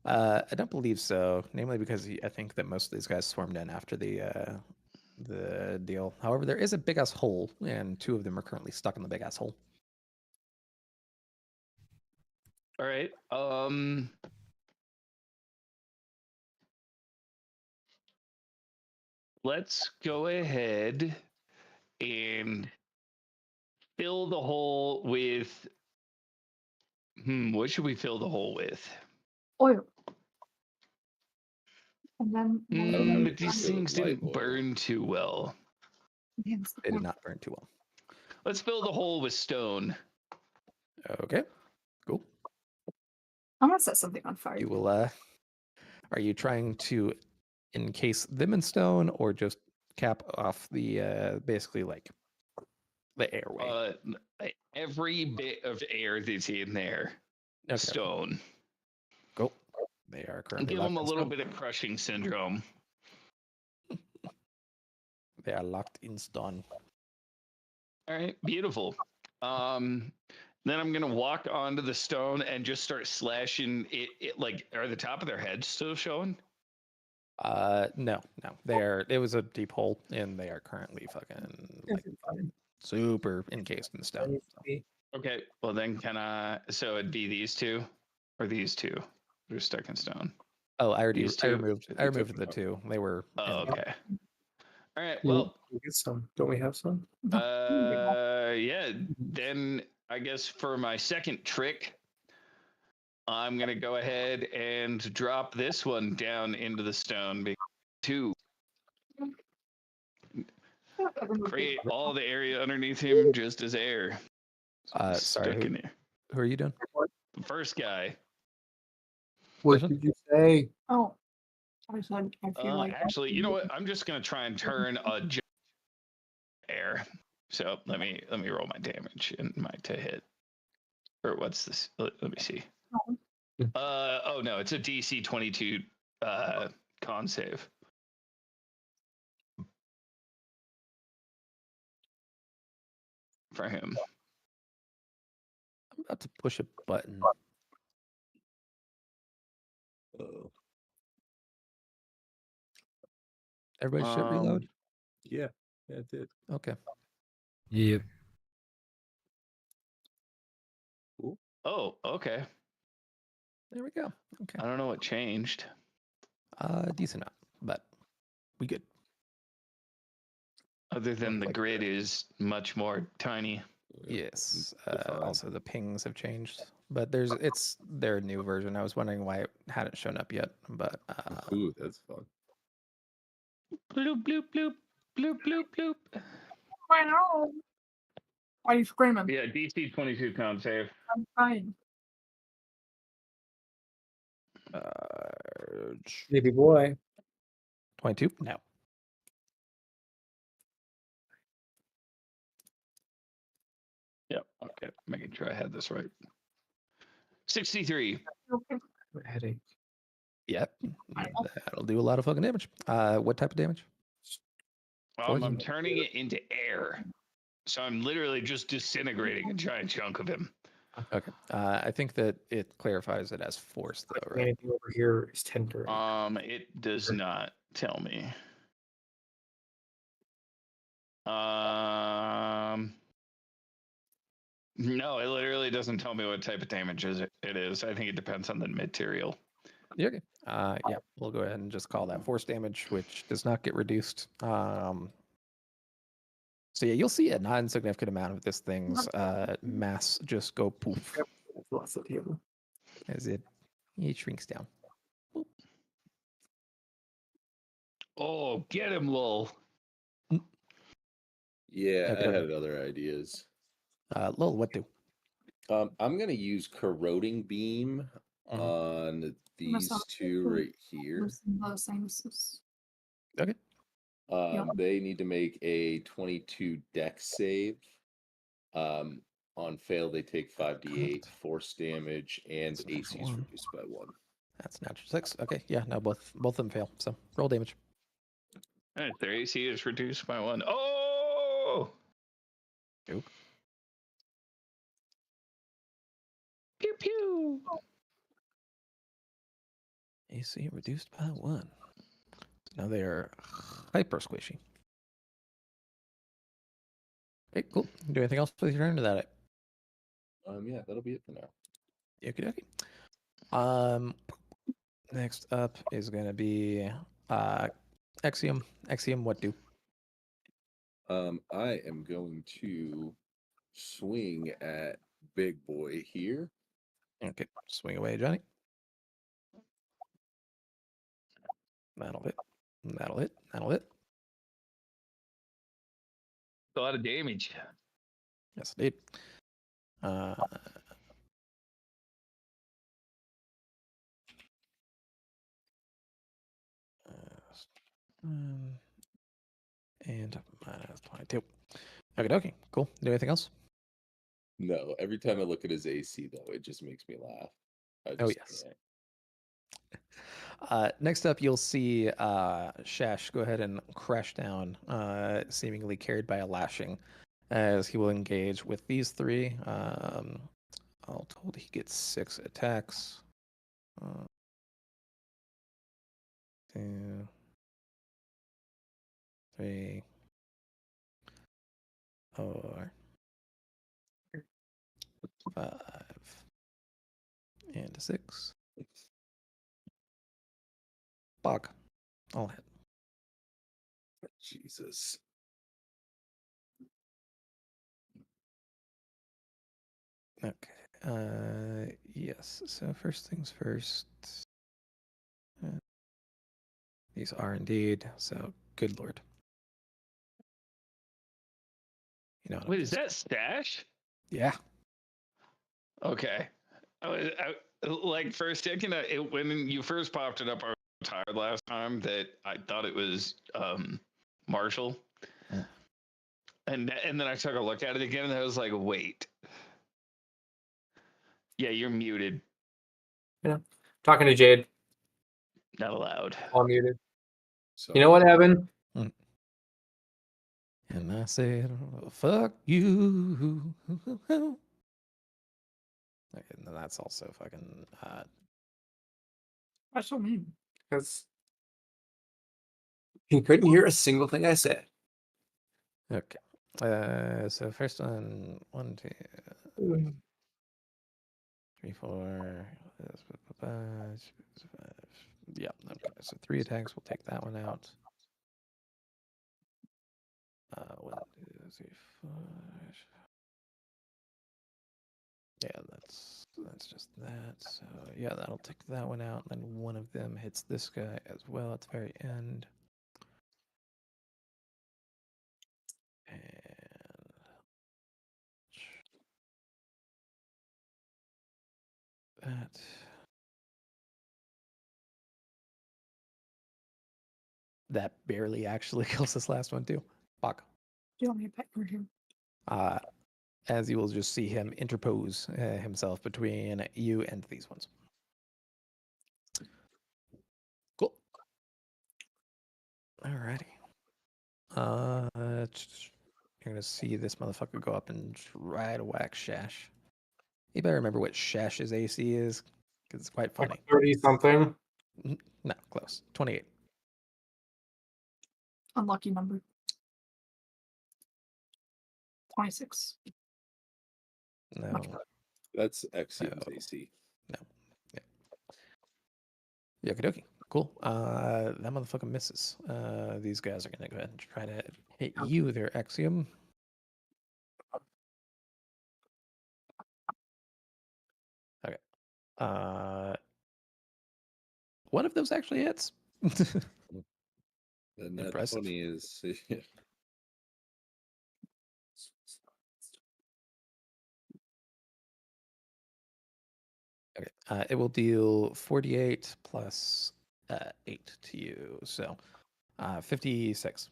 I don't believe so. Namely because I think that most of these guys swarmed in after the deal. However, there is a big ass hole, and 2 of them are currently stuck in the big ass hole. All right. Let's go ahead and fill the hole with. What should we fill the hole with? Oil. And then But these things didn't Light oil. burn too well. They did not burn too well. Let's fill the hole with stone. Okay, cool. I'm gonna set something on fire. You will. Are you trying to encase them in stone, or just cap off the basically like the airway? Every bit of air that's in there, Okay, stone. cool. They are currently Give locked them a in little stone. bit of crushing syndrome. They are locked in stone. All right, beautiful. Then I'm gonna walk onto the stone and just start slashing it. Like, are the top of their heads still showing? No. It was a deep hole, and they are currently fucking like super encased in stone. So. Okay, well then so it'd be these 2 or these 2. They're stuck in stone. Oh, I These I two. removed If you took the them out. 2. They were. Oh, in- okay. All right. Well, Well, get some. Don't we have some? yeah. Then I guess for my second trick, I'm gonna go ahead and drop this one down into the stone. 2. Create all the area underneath him just as air. sorry, Stuck in there. Who are you doing? The first guy. What Listen. did you say? Oh, I said I feel like Actually, you know what? I'm just gonna try and turn a air. So let me roll my damage and my to hit. Or what's this? Let me see. Oh no, it's a DC 22 con save. For him. I'm about to push a button. Oh, Everybody shit reload? yeah, it did. Okay. Yep. Oh, okay. There we go. Okay. I don't know what changed. Decent enough, but we good. Other than Looks the like grid is much more tiny. Yes. defined. Also, the pings have changed, but it's their new version. I was wondering why it hadn't shown up yet, but Ooh, that's fun. Bloop bloop bloop bloop bloop bloop. I know. Why are you screaming? Yeah, DC 22 con save. I'm fine. Baby boy. 22? No. Yep. Okay. Making sure I had this right. 63. Headache. Yep. That'll do a lot of fucking damage. What type of damage? I'm Poison. turning it into air. So I'm literally just disintegrating a giant chunk of him. Okay. I think that it clarifies it as force, though, right? Anything over here is tender. It does not tell me. No, it literally doesn't tell me what type of damage it is. I think it depends on the material. Yeah, okay. Yeah, we'll go ahead and just call that force damage, which does not get reduced. So yeah, you'll see a non-significant amount of this thing's mass just go poof. Lost it here. as it shrinks down. Oh, get him, lol. Yeah, Okay. I had other ideas. Lol, what do? I'm gonna use corroding beam Mhm. on these two right here. The sinuses. Okay. They need to make a 22 dex save. On fail, they take 5d8 force damage, and That's AC is one. reduced by 1. That's natural 6. Okay, yeah, no, both of them fail. So roll damage. All right, their AC is reduced by 1. Oh! Nope. Pew pew. AC reduced by 1. Now they are hyper squishy. Okay, cool. Do anything else with your turn to that? Yeah, that'll be it for now. Okie dokie. Next up is gonna be Exium. Exium, what do? I am going to swing at Big Boy here. Okay, swing away, Johnny. That'll hit. That'll hit. That'll hit. A lot of damage. Yes, indeed. And minus 22. Okay, dokie. Cool. Do anything else? No, every time I look at his AC, though, it just makes me laugh. I Oh, just yes. can't. Next up, you'll see Shash go ahead and crash down, seemingly carried by a lashing, as he will engage with these three. All told, he gets 6 attacks. 2, 3, 4, 5, and 6. Bog. All hit. Jesus. Okay. Yes. So first things first. These are indeed. So good lord. You know. Wait, is that Stash? Yeah. Okay. Like for a second, when you first popped it up, I was tired last time that I thought it was Marshall. Mm. And then I took a look at it again and I was like, wait. Yeah, you're muted. Yeah. Talking to Jade. Not allowed. All muted. So You know what, Evan? And I said, fuck you. Okay, and then that's also fucking. That's so mean. Because he couldn't hear a single thing I said. Okay. So first one, 1, 2, 3, 4. Yeah. Okay. So 3 attacks. We'll take that one out. 1, 2, 3, 4. Yeah, that's just that. So yeah, that'll take that one out. And then one of them hits this guy as well at the very end. And that barely actually kills this last one too. Fuck. Do you want me to pet for him? As you will just see him interpose himself between you and these ones. Cool. Alrighty. You're gonna see this motherfucker go up and try to whack Shash. You better remember what Shash's AC is, because it's quite funny. 30 something. No, close. 28. Unlucky number. 26. No. Much better. that's Exium's No. AC. No. Yeah. Okie dokie. Cool. That motherfucker misses. These guys are gonna go ahead and try to hit you with their Exium. One of those actually hits. And that Impressive. 20 is Okay. It will deal 48 plus 8 to you. So 56.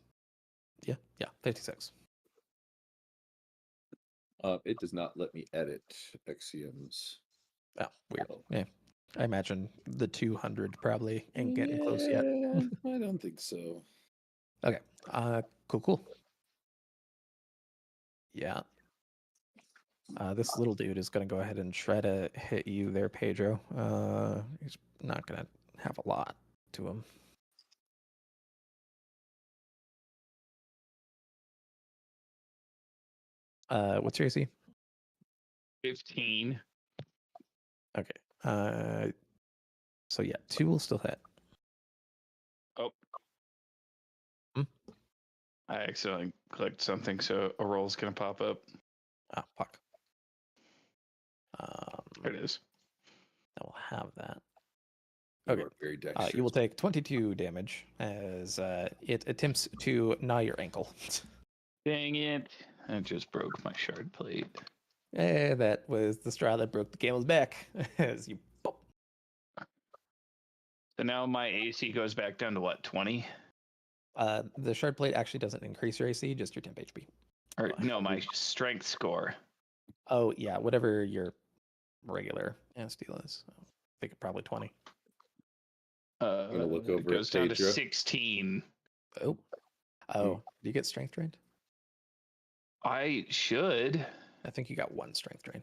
Yeah, 56. it does not let me edit axioms. Oh, weird. Oh. Yeah. I imagine the 200 probably ain't getting close yet. I don't think so. Okay. Cool. Yeah. This little dude is going to go ahead and try to hit you there, Pedro. He's not going to have a lot to him. What's your AC? 15. Okay. So yeah, 2 will still hit. Oh. Hmm? I accidentally clicked something, so a roll's gonna pop up. Ah, fuck. There it is. I will have that. You Okay. are very dexterous. You will take 22 damage as it attempts to gnaw your ankle. Dang it. I just broke my shard plate. That was the straw that broke the camel's back. As you pop. So now my AC goes back down to what, 20? The shard plate actually doesn't increase your AC, just your temp HP. Or no, my strength score. Oh yeah, whatever your regular steel is. I think it probably 20. gonna look It over goes at down to Pedro. 16. Oh, do you get strength drained? I should. I think you got 1 strength drain.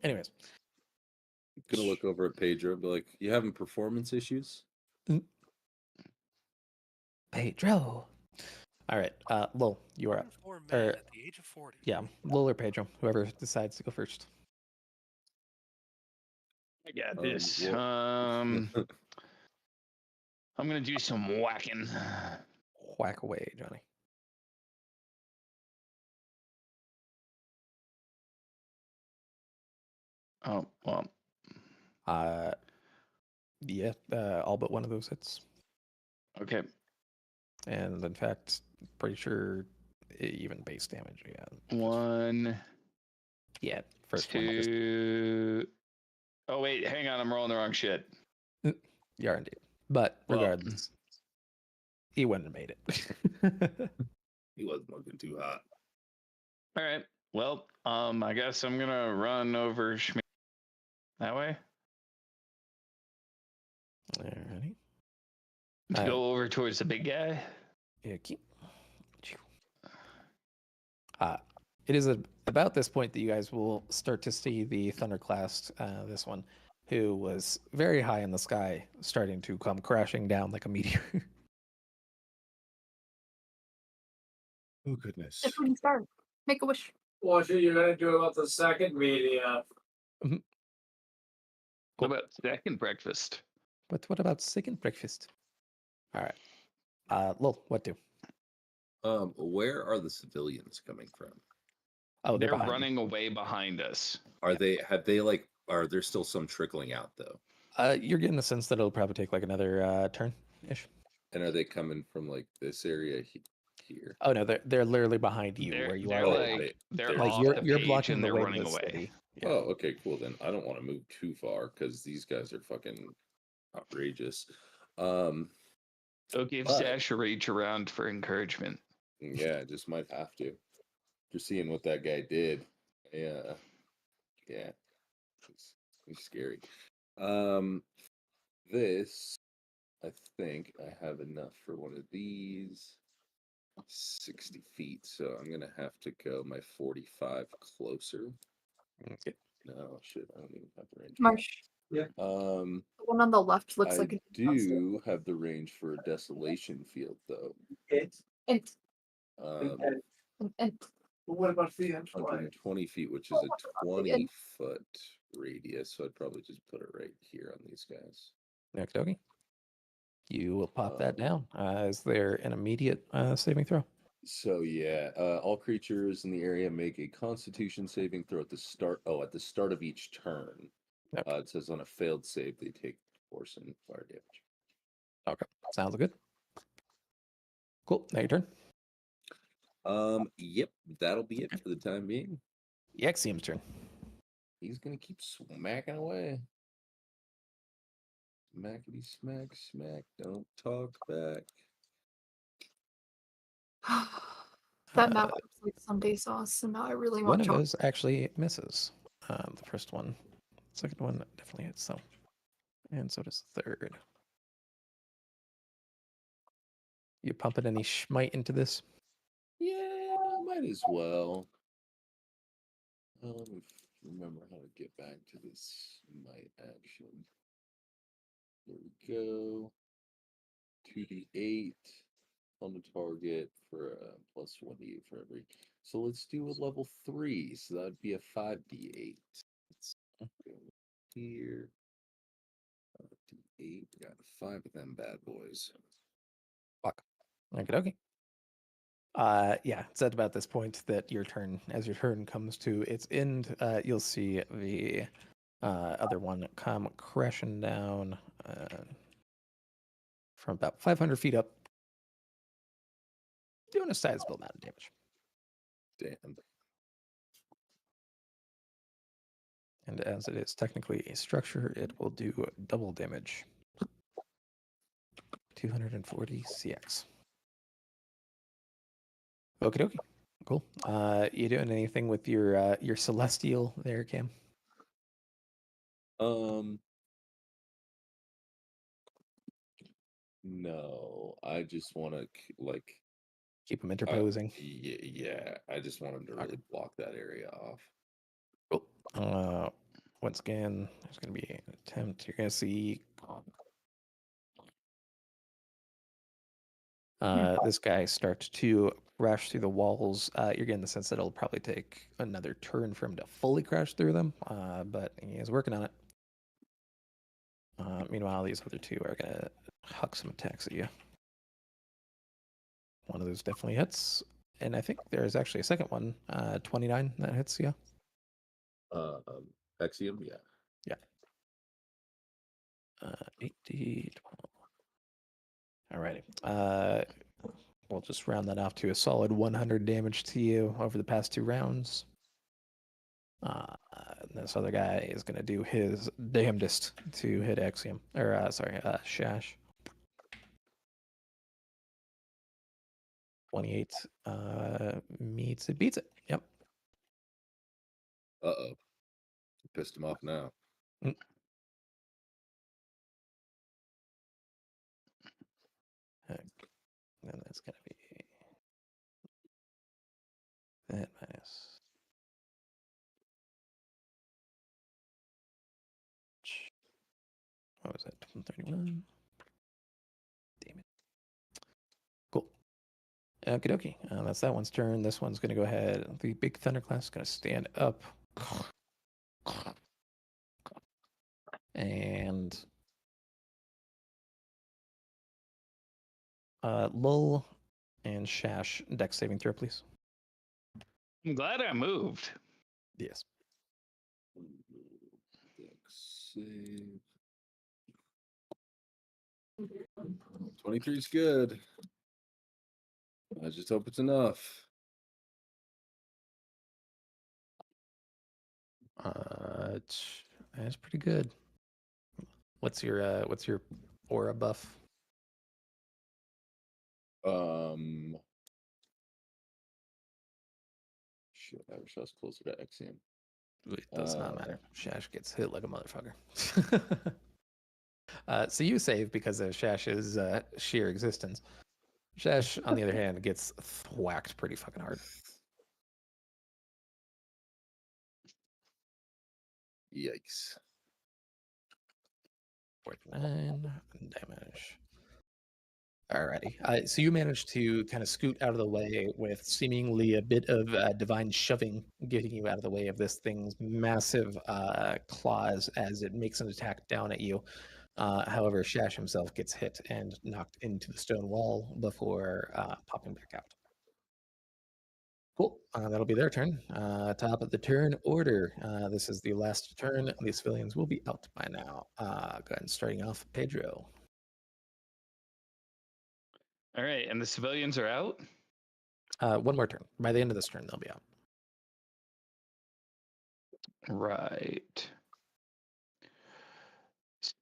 Anyways, Gonna look over at Pedro, be like, "You having performance issues?" Pedro. All right, Lil, you are up. For men at the age of 40. Yeah, Lil or Pedro, whoever decides to go first. I got this. Well, I'm gonna do some whacking. Whack away, Johnny. Oh well. Yeah, all but one of those hits. Okay. And in fact, pretty sure even base damage. Yeah. 1. Yeah, first one. 2. Oh wait, hang on. I'm rolling the wrong shit. You are indeed. But Well, regardless, he wouldn't have made it. he wasn't looking too hot. All right. Well, I guess I'm gonna run over Schmidt that way. Alrighty. To go over towards the big guy. Okay. It is about this point that you guys will start to see the Thunderclast, this one, who was very high in the sky, starting to come crashing down like a meteor. Oh goodness. It's when you start. Make a wish. What are you gonna do about the second media? What about second breakfast? But what about second breakfast? All right. Lil, what do? Where are the civilians coming from? Oh, They're behind you. running away behind us. Are there still some trickling out though? You're getting the sense that it'll probably take like another turn-ish. And are they coming from like this area here? Oh no, they're literally behind you where you They're are. like they're Like off the you're page blocking and the they're way running to the away. city. Yeah. Oh, okay, cool. Then I don't want to move too far because these guys are fucking outrageous. They'll give but- Sash a reach around for encouragement. Yeah, just might have to. Just seeing what that guy did. Yeah. It's scary. This, I think I have enough for one of these. 60 feet, so I'm gonna have to go my 45 closer. Okay. No, shit, I don't even have the range. Marsh. Yeah. The one on the left looks I like a do have the range for a desolation field, though. It's int. and what about the 120 feet, which is a 20-foot radius, so I'd probably just put it right here on these guys. Next, Ogie. You will pop that down. Is there an immediate saving throw? So yeah, all creatures in the area make a Constitution saving throw at the start. Oh, at the start of each turn. Yep. It says on a failed save, they take force and fire damage. Okay, sounds good. Cool. Now your turn. Yep, that'll be it for the time being. Exium's turn. He's gonna keep smacking away. Smackety smack smack. Don't talk back. That map looks like Sunday sauce, and now I really One want of chocolate. those actually misses. The first one. Second one definitely hits, so. And so does the third. You pumping any schmite into this? Yeah, might as well. Let me remember how to get back to this might action. There we go. 2d8 on the target for plus 1d8 for every. So let's do a level 3. So that would be a 5d8. Let's go here. D8. Got 5 of them bad boys. Fuck. Okay, okay. Yeah, it's at about this point that your turn, as your turn comes to its end, you'll see the other one come crashing down from about 500 feet up, doing a sizable amount of damage. Damn. And as it is technically a structure, it will do double damage. 240 CX. Okie dokie. Cool. You doing anything with your celestial there, Cam? No, I just want to like Keep him interposing. yeah, I just want him to really block that area off. Cool. Once again, there's going to be an attempt. You're going to see this guy start to crash through the walls. You're getting the sense that it'll probably take another turn for him to fully crash through them, but he is working on it. Meanwhile, these other two are going to huck some attacks at you. One of those definitely hits. And I think there's actually a second one, 29, that hits you. Axiom, yeah. Yeah. 8d12. Alrighty. We'll just round that off to a solid 100 damage to you over the past 2 rounds. This other guy is going to do his damnedest to hit Axiom. Or, Shash. 28 meets it, beats it. Yep. Uh-oh. Pissed him off now. And that's going to be that minus. What was that? 31. Damn it. Cool. Okie dokie. That's that one's turn. This one's going to go ahead. The big thunderclap is going to stand up. And Lull and Shash, dex saving throw, please. I'm glad I moved. Yes. Dex save. 23 is good. I just hope it's enough. That's pretty good. What's your aura buff? Shit, I wish I was closer to Axiom. It does not matter. Shash gets hit like a motherfucker. So you save because of Shash's sheer existence. Shash, on the other hand, gets whacked pretty fucking hard. Yikes. 49 damage. Alrighty. So you managed to kind of scoot out of the way with seemingly a bit of divine shoving, getting you out of the way of this thing's massive claws as it makes an attack down at you. However, Shash himself gets hit and knocked into the stone wall before popping back out. Cool. That'll be their turn. Top of the turn order. This is the last turn. The civilians will be out by now. Go ahead and starting off, Pedro. All right, and the civilians are out. One more turn. By the end of this turn, they'll be out. Right.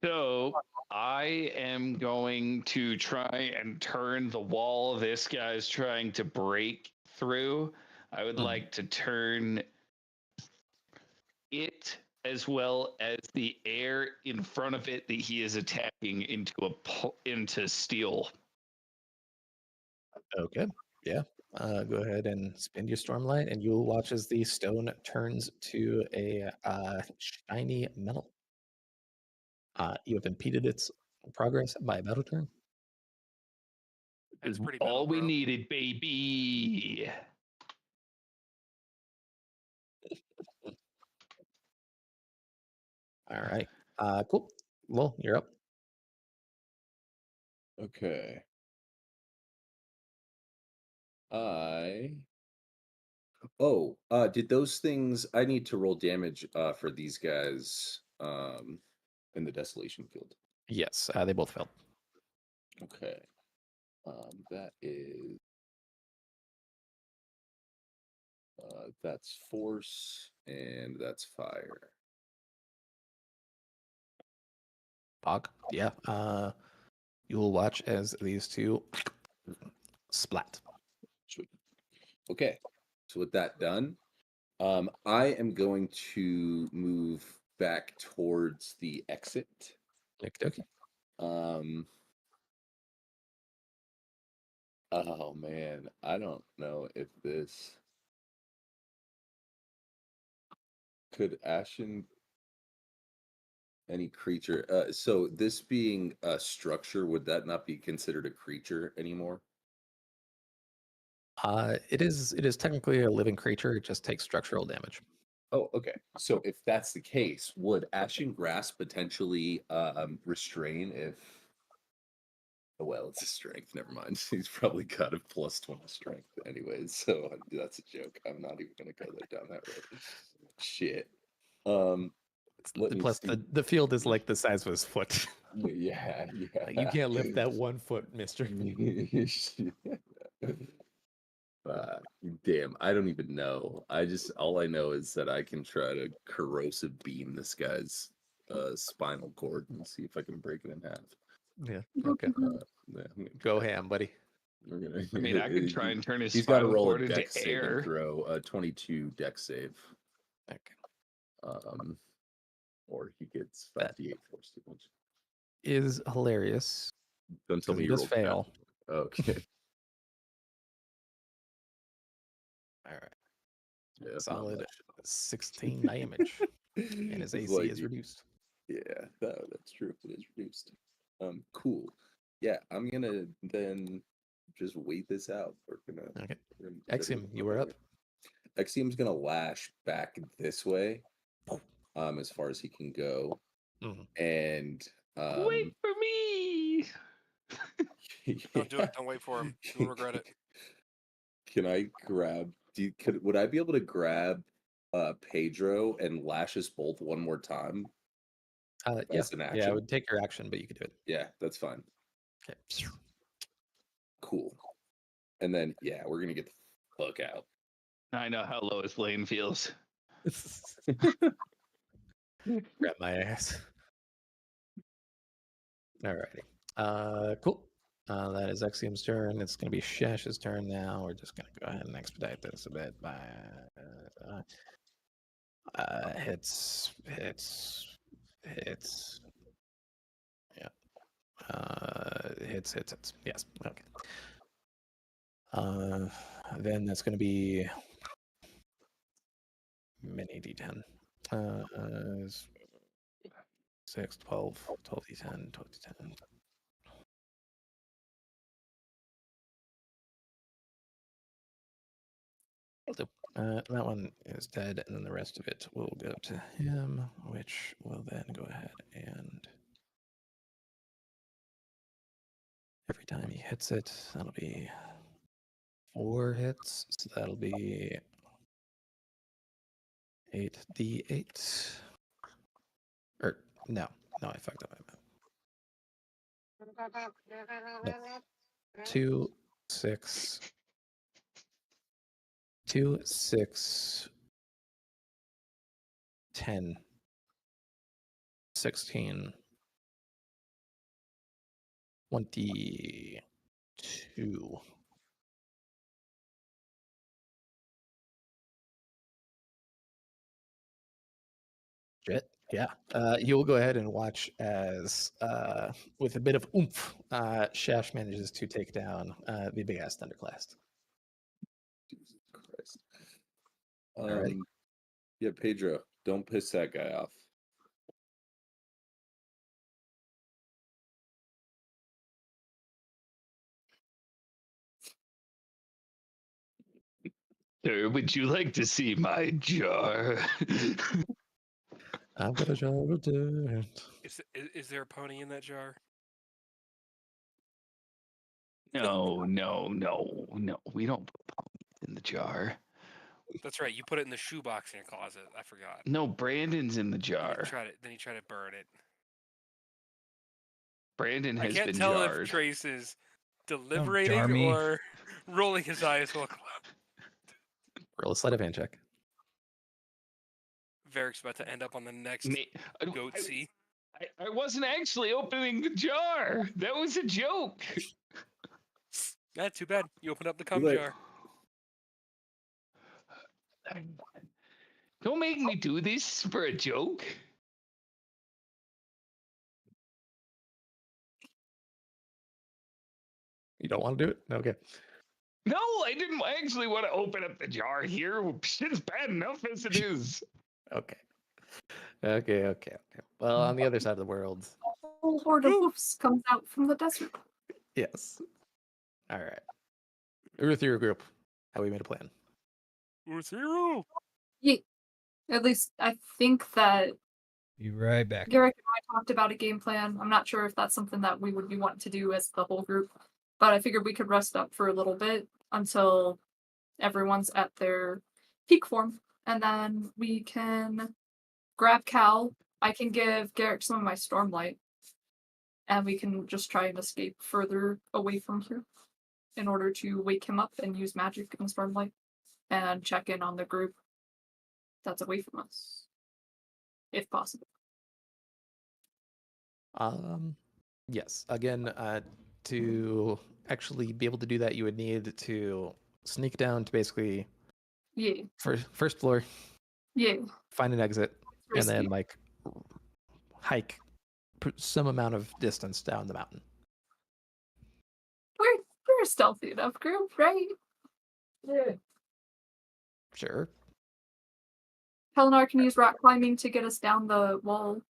So I am going to try and turn the wall this guy's trying to break through. I would like to turn it as well as the air in front of it that he is attacking into steel. Okay. Yeah. Go ahead and spin your Stormlight, and you'll watch as the stone turns to a shiny metal. You have impeded its progress by a battle turn. It's pretty All metal, we bro. needed, baby. All right. Cool. Well, you're up. Okay. Did those things I need to roll damage for these guys in the desolation field? Yes, they both failed. Okay. That is that's force and that's fire. Bog. Yeah. You will watch as these two splat. Sweet. Okay. So with that done, I am going to move back towards the exit. Okie Um oh man, I don't know if this could Ashen any creature. So this being a structure, would that not be considered a creature anymore? It is technically a living creature. It just takes structural damage. Oh, okay. So if that's the case, would Ashen Grasp potentially restrain if? Oh, well, it's a strength. Never mind. He's probably got a +20 strength, anyways. So that's a joke. I'm not even gonna go down that road. Shit. Let me Plus, see. the field is like the size of his foot. Yeah, yeah. You can't lift that 1 foot, mister. Damn, I don't even know. All I know is that I can try to corrosive beam this guy's spinal cord and see if I can break it in half. Yeah. Okay. Yeah, I'm gonna Go try. ham, buddy. We're gonna. I mean, I can try and turn his He's got to spinal roll a cord into dex saving air. throw, a 22 dex save. Okay. Or he gets 5d8 force damage. Is hilarious. Don't tell me He you does rolled fail. Okay. All right. Yeah, not Solid much. 16 damage, and his It's AC like is reduced. Yeah, that's true. It is reduced. Cool. Yeah, I'm gonna then just wait this out. We're gonna. Okay. we're gonna- Axiom, you were up. Axiom's gonna lash back this way, as far as he can go, and Wait for me. Don't do it. Don't wait for him. You'll regret it. Can I grab? Would I be able to grab Pedro and lash us both one more time? Yeah. As an Yeah, I action? would take your action, but you could do it. Yeah, that's fine. Okay. Cool. And then we're gonna get the fuck out. I know how Lois Lane feels. Grab my ass. Alrighty. Cool. That is Axiom's turn. It's going to be Shash's turn now. We're just going to go ahead and expedite this a bit by hits. Yeah. Hits. Yes. Okay. Then that's going to be mini D10. 6, 12, 12 D10, 12 D10. That one is dead, and then the rest of it will go to him, which will then go ahead and every time he hits it, that'll be 4 hits, so that'll be 8d8. Or no, I fucked up. No. 2, 6, 2, 6, 10, 16, 22. Shit. Yeah. You'll go ahead and watch as, with a bit of oomph, Shash manages to take down the big ass Thunderclast. Jesus Christ. Alrighty. Yeah, Pedro, don't piss that guy off. Sir, would you like to see my jar? I've got a jar of dirt. Is there a pony in that jar? No. We don't put pumpkins in the jar. That's right. You put it in the shoebox in your closet. I forgot. No, Brandon's in the Then jar. you try to burn it. Brandon I has can't been tell jarred. if Trace is jar deliberating me. or rolling his eyes while Roll a sleight of hand check. Varric's about to end up on the next goat sea. I wasn't actually opening the jar. That was a joke. Yeah, too bad. You opened up the cum Like- jar. Don't make me do this for a joke. You don't want to do it? Okay. No, I didn't actually want to open up the jar here. Shit's bad enough as it is. Okay. Well, on the other side of the world, A whole horde of wolves comes out from the desert. yes. All right. With your group, how we made a plan. We're 0. Yeah. At least I think that Be right back. Garrick and I talked about a game plan. I'm not sure if that's something that we would be wanting to do as the whole group, but I figured we could rest up for a little bit until everyone's at their peak form, and then we can grab Cal. I can give Garrick some of my Stormlight, and we can just try and escape further away from here in order to wake him up and use magic and Stormlight and check in on the group that's away from us, if possible. Yes. Again, to actually be able to do that, you would need to sneak down to basically Yeah, first floor, yeah. find an exit, and Risky. then like hike some amount of distance down the mountain. We're a stealthy enough group, right? Yeah. Sure. Helenar can use rock climbing to get us down the wall.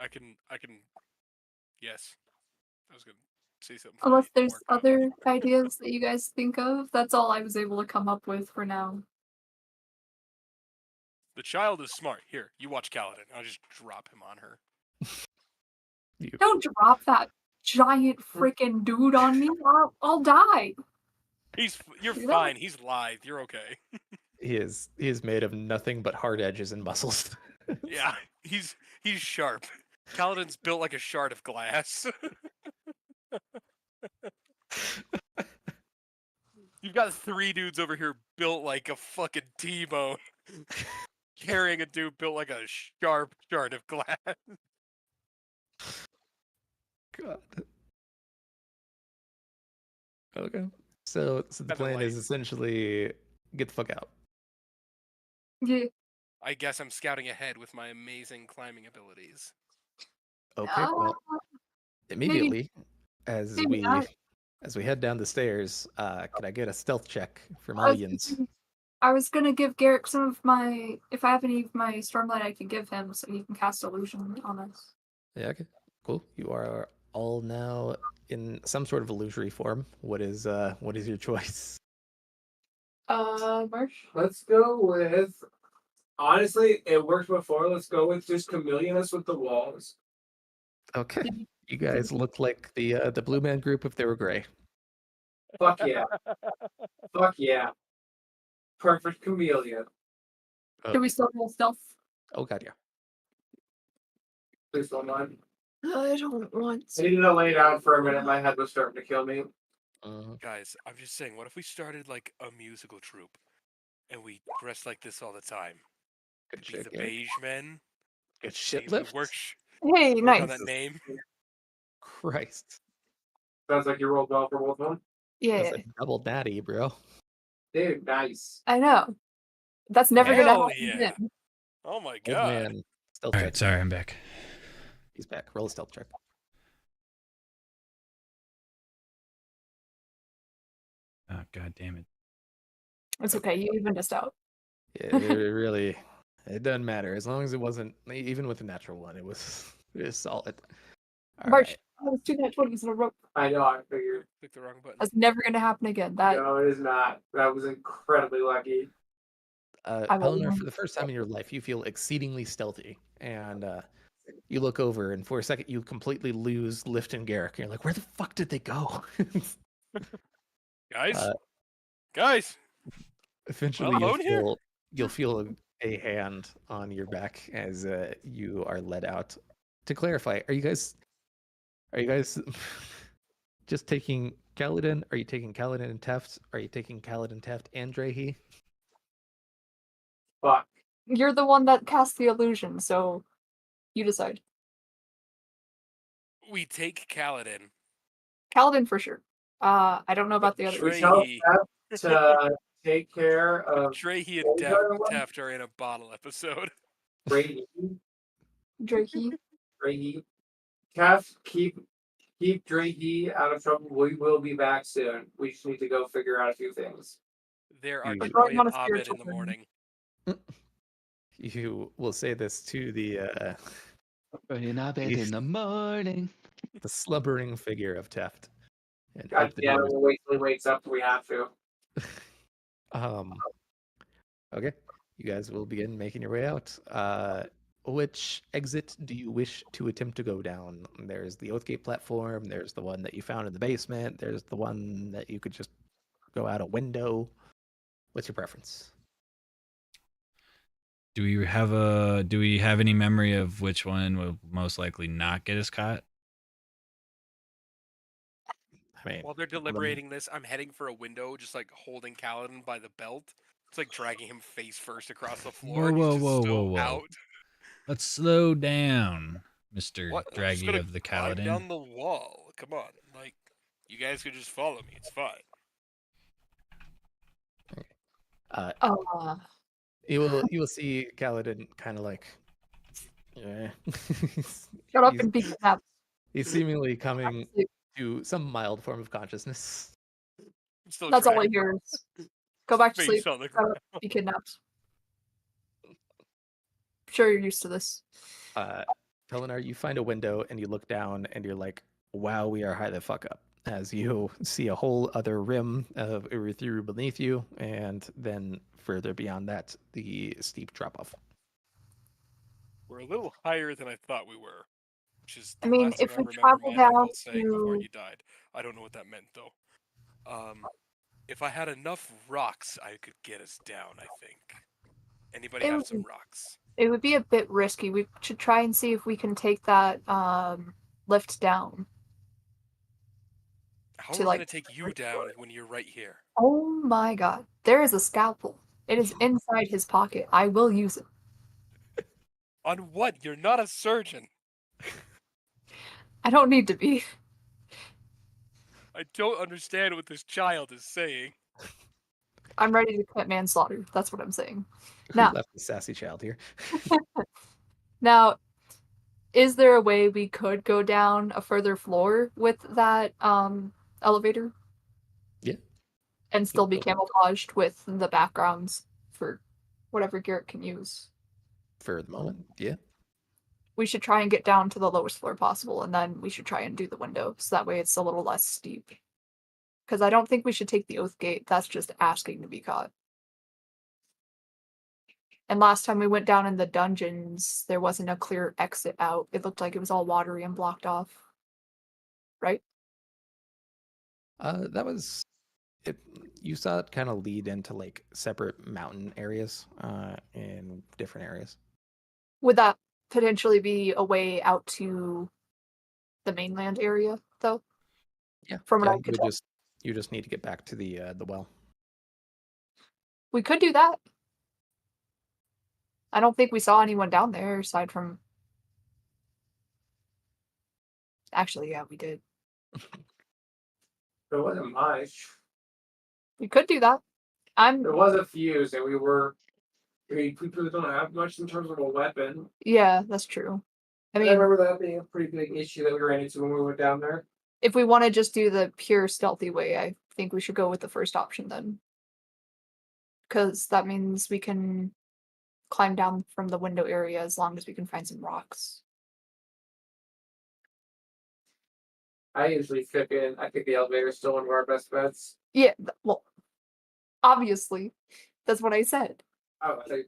I can. Yes. I was gonna say something. Unless funny. there's Work. other ideas that you guys think of. That's all I was able to come up with for now. The child is smart. Here, you watch Kaladin. I'll just drop him on her. Don't drop that giant freaking dude on me. I'll die. You're Yeah. fine. He's lithe. You're okay. He is made of nothing but hard edges and muscles. Yeah, he's sharp. Kaladin's built like a shard of glass. You've got 3 dudes over here built like a fucking T-bone, carrying a dude built like a sharp shard of glass. God. Okay. So the Kinda plan is light. essentially get the fuck out. Yeah. I guess I'm scouting ahead with my amazing climbing abilities. Okay. Well, immediately as maybe not. we head down the stairs, can I get a stealth check from I was audience? thinking- I was gonna give Garrick some of my. If I have any of my Stormlight, I can give him so he can cast illusion on us. Yeah. Okay. Cool. You are all now in some sort of illusory form. What is your choice? Marsh. Let's go with. Honestly, it worked before. Let's go with just chameleon us with the walls. Okay. You guys look like the Blue Man Group if they were gray. Fuck yeah. Fuck yeah. Perfect chameleon. Do we still roll stealth? Oh god, yeah. Please don't mind. I don't want I needed to lay down for a minute. My head was starting to kill me. Guys, I'm just saying, what if we started like a musical troupe and we dressed like this all the time? Good Be shit, the Garrett. Beige Men. Good shit We lift. work Hey, on nice. that name. Christ. Sounds like you rolled well for both of them. Yeah, That's a double natty, bro. Dude, nice. I know. That's never gonna Hell happen yeah. again. Oh my Old god. man. Stealth All check. right, sorry, I'm back. He's back. Roll a stealth check. Oh god damn it. It's okay. You evened us out. Yeah, it really, it doesn't matter as long as it wasn't even with a natural one. It was solid. All March. right. I was 2 nat 20s in a row. I know, I figured. Click the wrong button. That's never gonna happen again. That No, it is not. That was incredibly lucky. I will Eleanor, for even- the first time in your life, you feel exceedingly stealthy, and you look over, and for a second, you completely lose Lift and Garrick. You're like, where the fuck did they go? Guys? Guys! Eventually, alone here? you'll feel a hand on your back as you are led out. To clarify, are you guys just taking Kaladin? Are you taking Kaladin and Teft? Are you taking Kaladin, Teft, and Drehi? Fuck. You're the one that cast the illusion, so you decide. We take Kaladin. Kaladin for sure. I don't know about the other. We tell Trey- Seth to take care of Drehi What was and the other one? Taft are in a bottle episode. Brady. Drakey. Drahee. Kev, keep Drahee out of trouble. We will be back soon. We just need to go figure out a few things. There are We're going Troy on and a Abed spiritual in the journey. morning. You will say this to the In our bed in the morning. the slumbering figure of Teft, and God hope that he damn it, was- we'll wait till he wakes up. We have to. Okay, you guys will begin making your way out. Which exit do you wish to attempt to go down? There's the Oathgate platform. There's the one that you found in the basement. There's the one that you could just go out a window. What's your preference? Do we have any memory of which one will most likely not get us caught? I mean, While they're deliberating this, I'm heading for a window, just like holding Kaladin by the belt. It's like dragging him face first across the floor. Whoa, and he's whoa, just whoa, so whoa, whoa. out. Let's slow down, Mr. What? I'm just Draggy gonna of the climb Kaladin. down the wall. Come on, like you guys could just follow me. It's fine. you will see Kaladin kind of like, yeah. Shut up He's- and be kidnapped. He's seemingly coming to some mild form of consciousness. I'm still That's all I trying. hear. Is, go back to Face sleep. on the Shut ground. up, be kidnapped. Sure, you're used to this. Pelinar, you find a window and you look down and you're like, wow, we are high the fuck up. As you see a whole other rim of Urithiru beneath you, and then further beyond that, the steep drop off. We're a little higher than I thought we were. Which is I the mean, last thing if I we remember travel my uncle down saying before to- he died. I don't know what that meant though. If I had enough rocks, I could get us down. I think. Anybody It have would some be- rocks? It would be a bit risky. We should try and see if we can take that lift down. How to, are we gonna like, take you down when you're right here? Oh my god. There is a scalpel. It is inside his pocket. I will use it. On what? You're not a surgeon. I don't need to be. I don't understand what this child is saying. I'm ready to commit manslaughter. That's what I'm saying. Who Now, left the sassy child here? now, is there a way we could go down a further floor with that elevator? Yeah. And still be go. camouflaged with the backgrounds for whatever Garrett can use. For the moment, yeah. We should try and get down to the lowest floor possible, and then we should try and do the window, so that way it's a little less steep. Because I don't think we should take the Oath Gate. That's just asking to be caught. And last time we went down in the dungeons, there wasn't a clear exit out. It looked like it was all watery and blocked off. Right? That was You saw it kind of lead into like separate mountain areas in different areas. Would that potentially be a way out to the mainland area, though? Yeah, From what yeah. I could tell. You just need to get back to the well. We could do that. I don't think we saw anyone down there aside from. Actually, yeah, we did. There wasn't much. We could do that. There was a few, so we were. We really don't have much in terms of a weapon. Yeah, that's true. I I mean, remember that being a pretty big issue that we ran into when we went down there. if we want to just do the pure stealthy way, I think we should go with the first option then. Because that means we can climb down from the window area as long as we can find some rocks. I usually think the elevator is still one of our best bets. Yeah, well, obviously. That's what I said. Oh, I think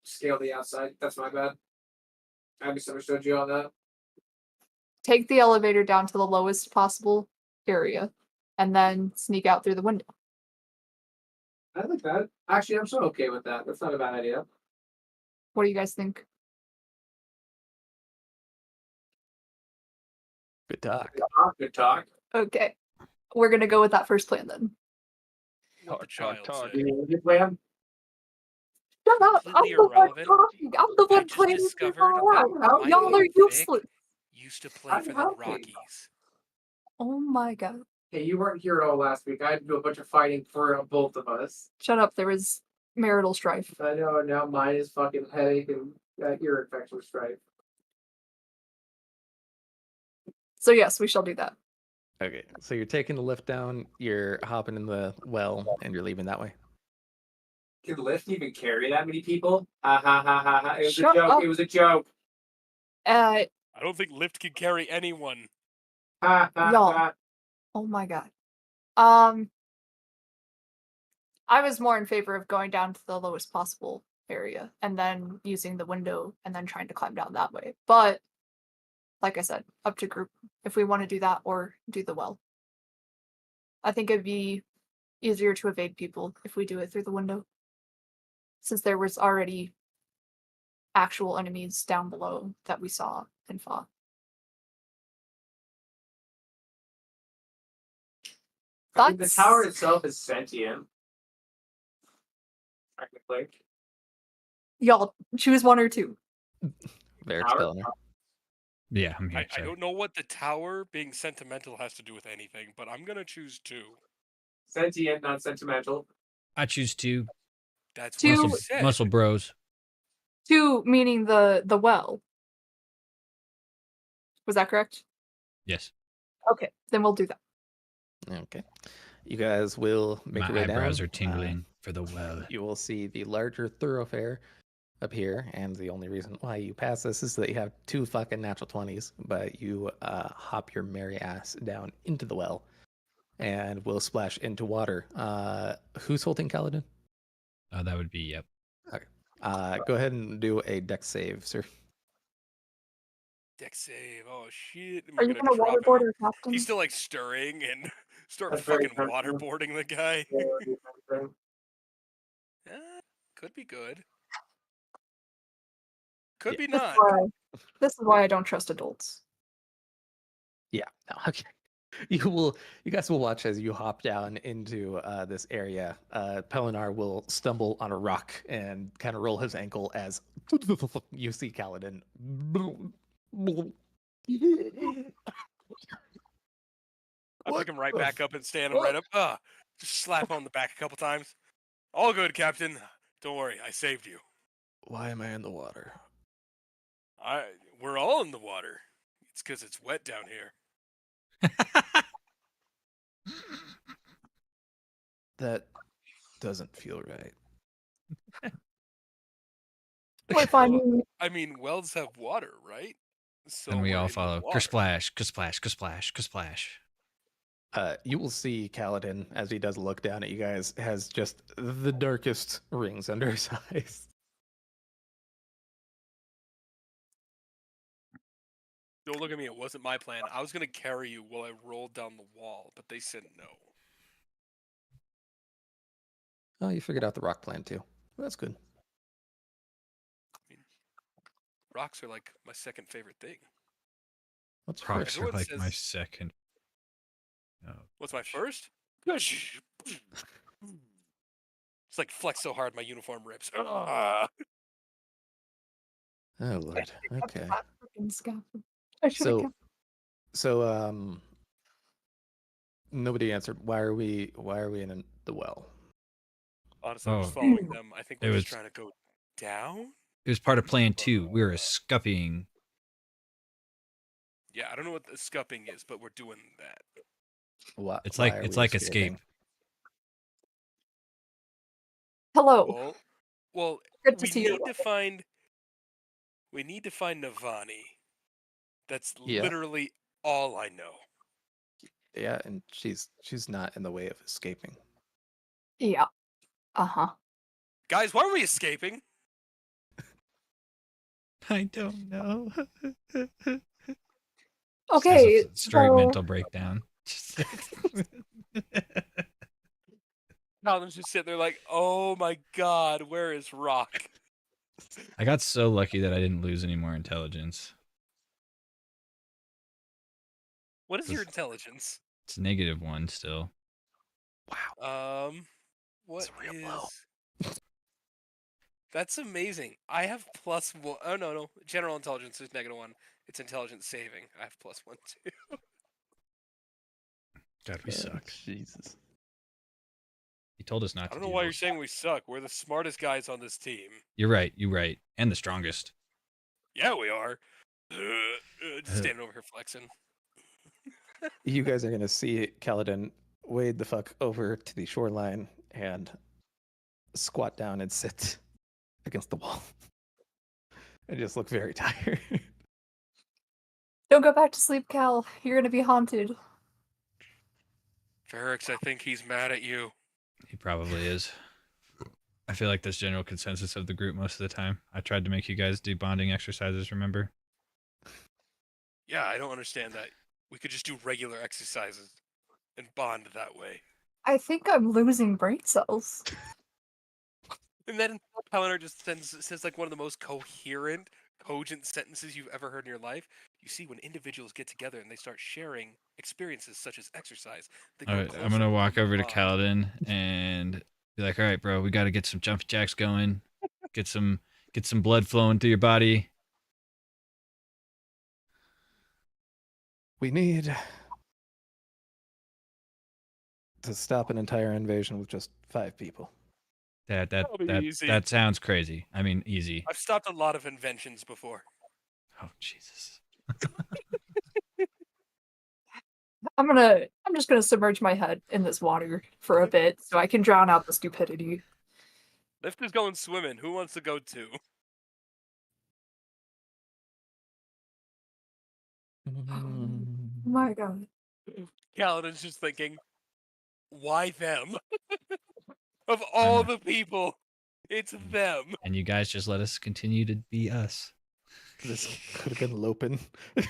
scale the outside. That's my bad. I misunderstood you on that. Take the elevator down to the lowest possible area and then sneak out through the window. I like that. Actually, I'm so okay with that. That's not a bad idea. What do you guys think? Good talk. Good talk. Okay. We're going to go with that first plan then. What the child talk. said. Good plan. Shut up! I'm Completely the one irrelevant. talking. I'm the I one just playing this discovered all that out. my Y'all are Vic useless. used to play I'm for the helping. Rockies. Oh my god. Hey, you weren't here at all last week. I had to do a bunch of fighting for both of us. Shut up. There was marital strife. I know, now mine is fucking headache and ear infection strife. So yes, we shall do that. Okay, so you're taking the lift down, you're hopping in the well, and you're leaving that way. Can Lyft even carry that many people? Ha ha ha ha ha. It was Shut a joke. up. It was a joke. I don't think Lyft can carry anyone. Ha ha Y'all. ha. Oh my god. I was more in favor of going down to the lowest possible area and then using the window and then trying to climb down that way. But like I said, up to group if we want to do that or do the well. I think it'd be easier to evade people if we do it through the window. Since there was already actual enemies down below that we saw and fought. I mean, the tower itself is sentient. Technically. Y'all choose one or two. There, Tower? telling her. Yeah, I'm here. I don't know what the tower being sentimental has to do with anything, but I'm gonna choose 2. Sentient, not sentimental. I choose two. That's Two- what you Muscle, said. muscle bros. Two meaning the well. Was that correct? Yes. Okay, then we'll do that. Okay. You guys will make My your way down. eyebrows are tingling for the well. You will see the larger thoroughfare up here, and the only reason why you pass this is that you have 2 fucking natural 20s, but you hop your merry ass down into the well and will splash into water. Who's holding Kaladin? That would be, yep. Go ahead and do a dex save, sir. Deck save. Oh shit. Am Are I you gonna gonna drop him? waterboard or captain? He's still like stirring and start That's very fucking tempting. waterboarding the guy. Could be good. Could be not. This is why I don't trust adults. Yeah. Okay. You guys will watch as you hop down into this area. Pelinar will stumble on a rock and kind of roll his ankle as you see Kaladin. I pick him right back up and stand him right up. Just slap him on the back a couple times. All good, Captain. Don't worry, I saved you. Why am I in the water? We're all in the water. It's because it's wet down here. That doesn't feel right. If I mean, I mean, wells have water, right? So And we we're all in the follow. water. Kersplash, kersplash, kersplash, kersplash. You will see Kaladin, as he does look down at you guys, has just the darkest rings under his eyes. Don't look at me. It wasn't my plan. I was going to carry you while I rolled down the wall, but they said no. Oh, you figured out the rock plan too. Well, that's good. Rocks are like my second favorite thing. What's Rocks first? are Everyone like my says- second. Oh, What's my first? It's like flex so hard my uniform rips. Ah. Oh Lord. Okay. That freaking scaffold. I should have So, kept. so nobody answered. Why are we in the well? Honestly, I'm just Oh. following them. I think It we're was- just trying to go down. It was part of Plan 2. We were scupping. Yeah, I don't know what the scupping is, but we're doing that. Why, It's why like are it's we like escaping? escape. Hello. Well, Good to we see you. need to find. We need to find Navani. That's Yeah. literally all I know. Yeah, and she's not in the way of escaping. Yeah. Uh-huh. Guys, why are we escaping? I don't know. Okay. Straight so- mental breakdown. Colin's just sitting there like, oh my god, where is Rock? I got so lucky that I didn't lose any more intelligence. What is your This- intelligence? It's -1 still. Wow. What It's real low. is? That's amazing. I have +1. Oh no. General intelligence is -1. It's intelligence saving. I have +1 too. God, we suck. Jesus. He told us not I to don't know do why you're this. saying we suck. We're the smartest guys on this team. You're right. You're right. And the strongest. Yeah, we are. Just standing over here flexing. You guys are gonna see Kaladin wade the fuck over to the shoreline and squat down and sit against the wall. And just look very tired. Don't go back to sleep, Cal. You're gonna be haunted. Ferrix, I think he's mad at you. He probably is. I feel like that's general consensus of the group most of the time. I tried to make you guys do bonding exercises, remember? Yeah, I don't understand that. We could just do regular exercises and bond that way. I think I'm losing brain cells. And then Pellinor just says like one of the most coherent, cogent sentences you've ever heard in your life. You see, when individuals get together and they start sharing experiences such as exercise, they All grow right, I'm closer gonna and walk over to bond. Kaladin and be like, "All right, bro, we got to get some jumping jacks going. Get some blood flowing through your body." We need to stop an entire invasion with just 5 people. That'll be easy. That sounds crazy. I mean, easy. I've stopped a lot of inventions before. Oh Jesus. I'm just gonna submerge my head in this water for a bit so I can drown out the stupidity. Lift is going swimming. Who wants to go too? Oh my god. Kaladin's just thinking, why them? Of all the people, it's them. And you guys just let us continue to be us. This could have been Lopin. Could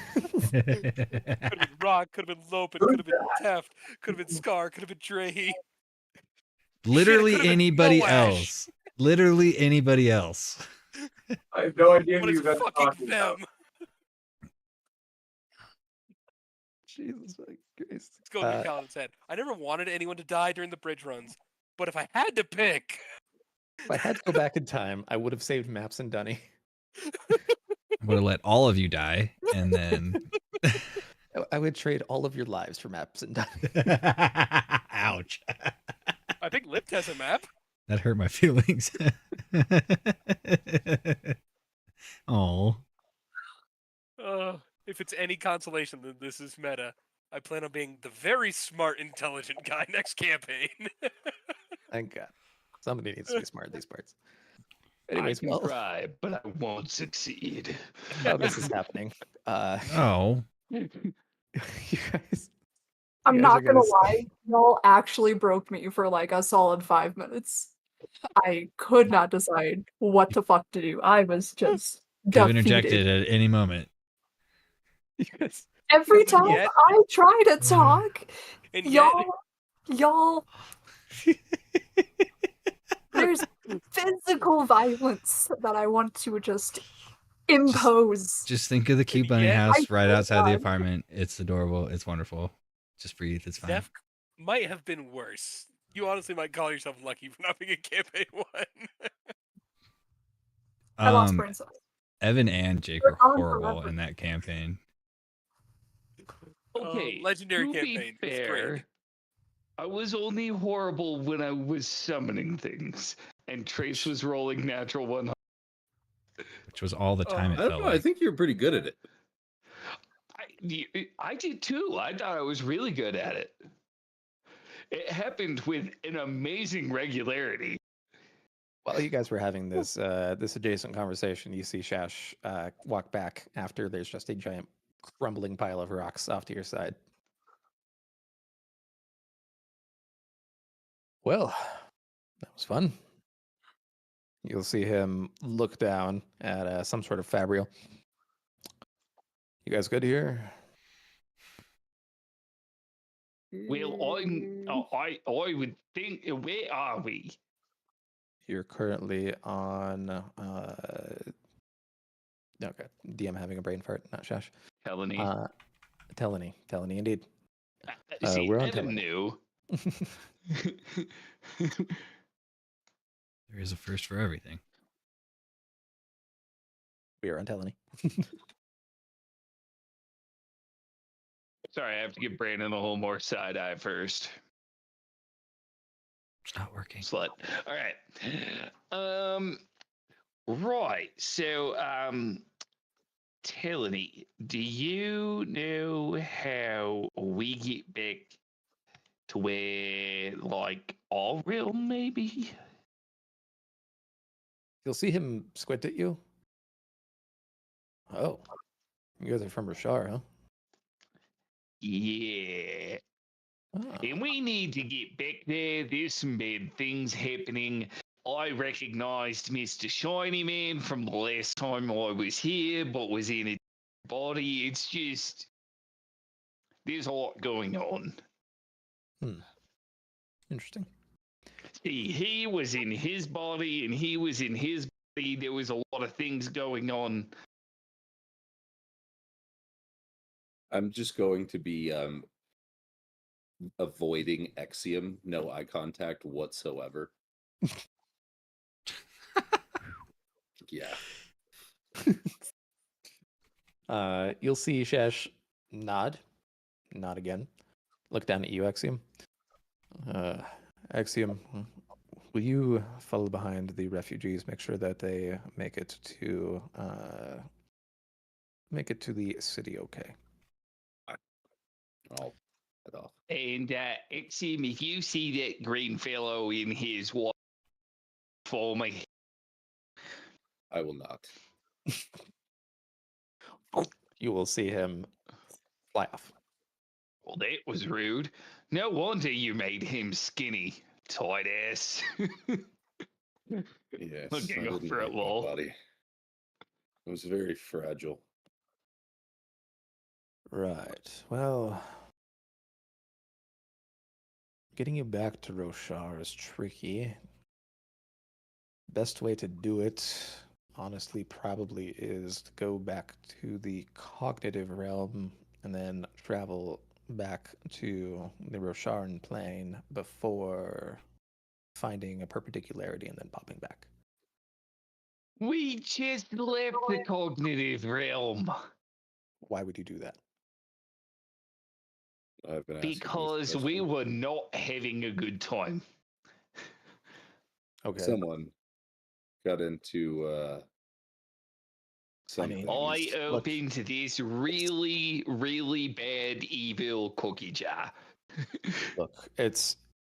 have been Rock, could have been Lopin, could have been Teft, could have been Scar, could have been Dre. Literally could've been anybody Noash. else. Literally anybody else. I have no idea But who it's you guys are fucking talking about. them. Jesus Christ. Let's go to Kaladin's head. I never wanted anyone to die during the bridge runs, but if I had to pick, If I had to go back in time, I would have saved Maps and Dunny. Would have let all of you die, and then I would trade all of your lives for Maps and Dunny. ouch. I think Lift has a map. That hurt my feelings. Oh. If it's any consolation, then this is meta. I plan on being the very smart, intelligent guy next campaign. Thank God. Somebody needs to be smart in these parts. Anyways, I can well, try, but I won't succeed. how this is happening. Oh. You guys. I'm guys not are gonna gonna lie, y'all actually broke me for like a solid 5 minutes. I could not decide what the fuck to do. I was just Could have defeated. interjected at any moment. You guys. Every time Yet- I try to talk, And yet, y'all physical violence that I want to just impose. Just think of the cute bunny Yeah. house I right swear to outside the God. apartment. It's adorable. It's wonderful. Just breathe. It's fine. Zeph might have been worse. You honestly might call yourself lucky for not being a campaign one. I lost brain cells. Evan and Jake They're were gone horrible forever. in that campaign. Okay, legendary to campaign. be It was great. fair, I was only horrible when I was summoning things, and Trace was rolling natural 100. Which was all the time. It I don't felt know. I like. think you're pretty good at it. I did too. I thought I was really good at it. It happened with an amazing regularity. While you guys were having this this adjacent conversation, you see Shash walk back after there's just a giant crumbling pile of rocks off to your side. Well, that was fun. You'll see him look down at some sort of fabrial. You guys good here? Well, I would think. Where are we? You're currently on. Okay, DM having a brain fart, not Shash. Telany. Telany indeed. See, we're on Evan Telany. knew. There is a first for everything. We are on Telany. Sorry, I have to give Brandon a little more side eye first. It's not working. Slut. All right. Right. So, Telany, do you know how we get back to where, like, our realm, maybe? You'll see him squint at you. Oh, you guys are from Rashar, huh? Yeah. Oh. And we need to get back there. There's some bad things happening. I recognized Mr. Shiny Man from the last time I was here, but was in a body. It's just, there's a lot going on. Interesting. See, he was in his body and he was in his body. There was a lot of things going on. I'm just going to be avoiding Exium, no eye contact whatsoever. Yeah. You'll see Shash nod again. Look down at you, Exium. Exium, will you follow behind the refugees? Make sure that they make it to the city okay. I'll head off. And Exim, if you see that green fellow in his water for me. I will not. You will see him fly off. Well, that was rude. No wonder you made him skinny, tight ass. Yes, Looking I over didn't at like my Lowell. body. It was very fragile. Right. Well, getting you back to Roshar is tricky. Best way to do it, honestly, probably is to go back to the cognitive realm and then travel back to the Rosharan plane before finding a perpendicularity and then popping back. We just left the cognitive realm Why would you do that? I've been asking this because we question. were not having a good time. Okay. Someone got into something. I Look- opened this really, really bad evil cookie jar. Look,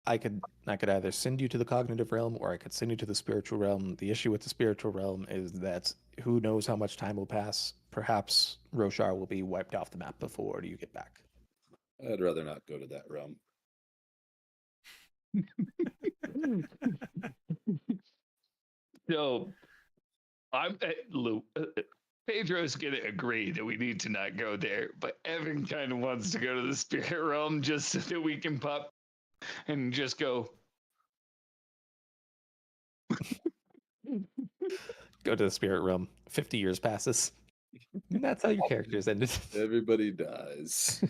I could either send you to the cognitive realm or I could send you to the spiritual realm. The issue with the spiritual realm is that who knows how much time will pass. Perhaps Roshar will be wiped off the map before you get back. I'd rather not go to that realm. So, I'm Pedro's gonna agree that we need to not go there, but Evan kind of wants to go to the spirit realm just so that we can pop and just go. go to the spirit realm. 50 years passes. And that's how your characters ended. Everybody dies.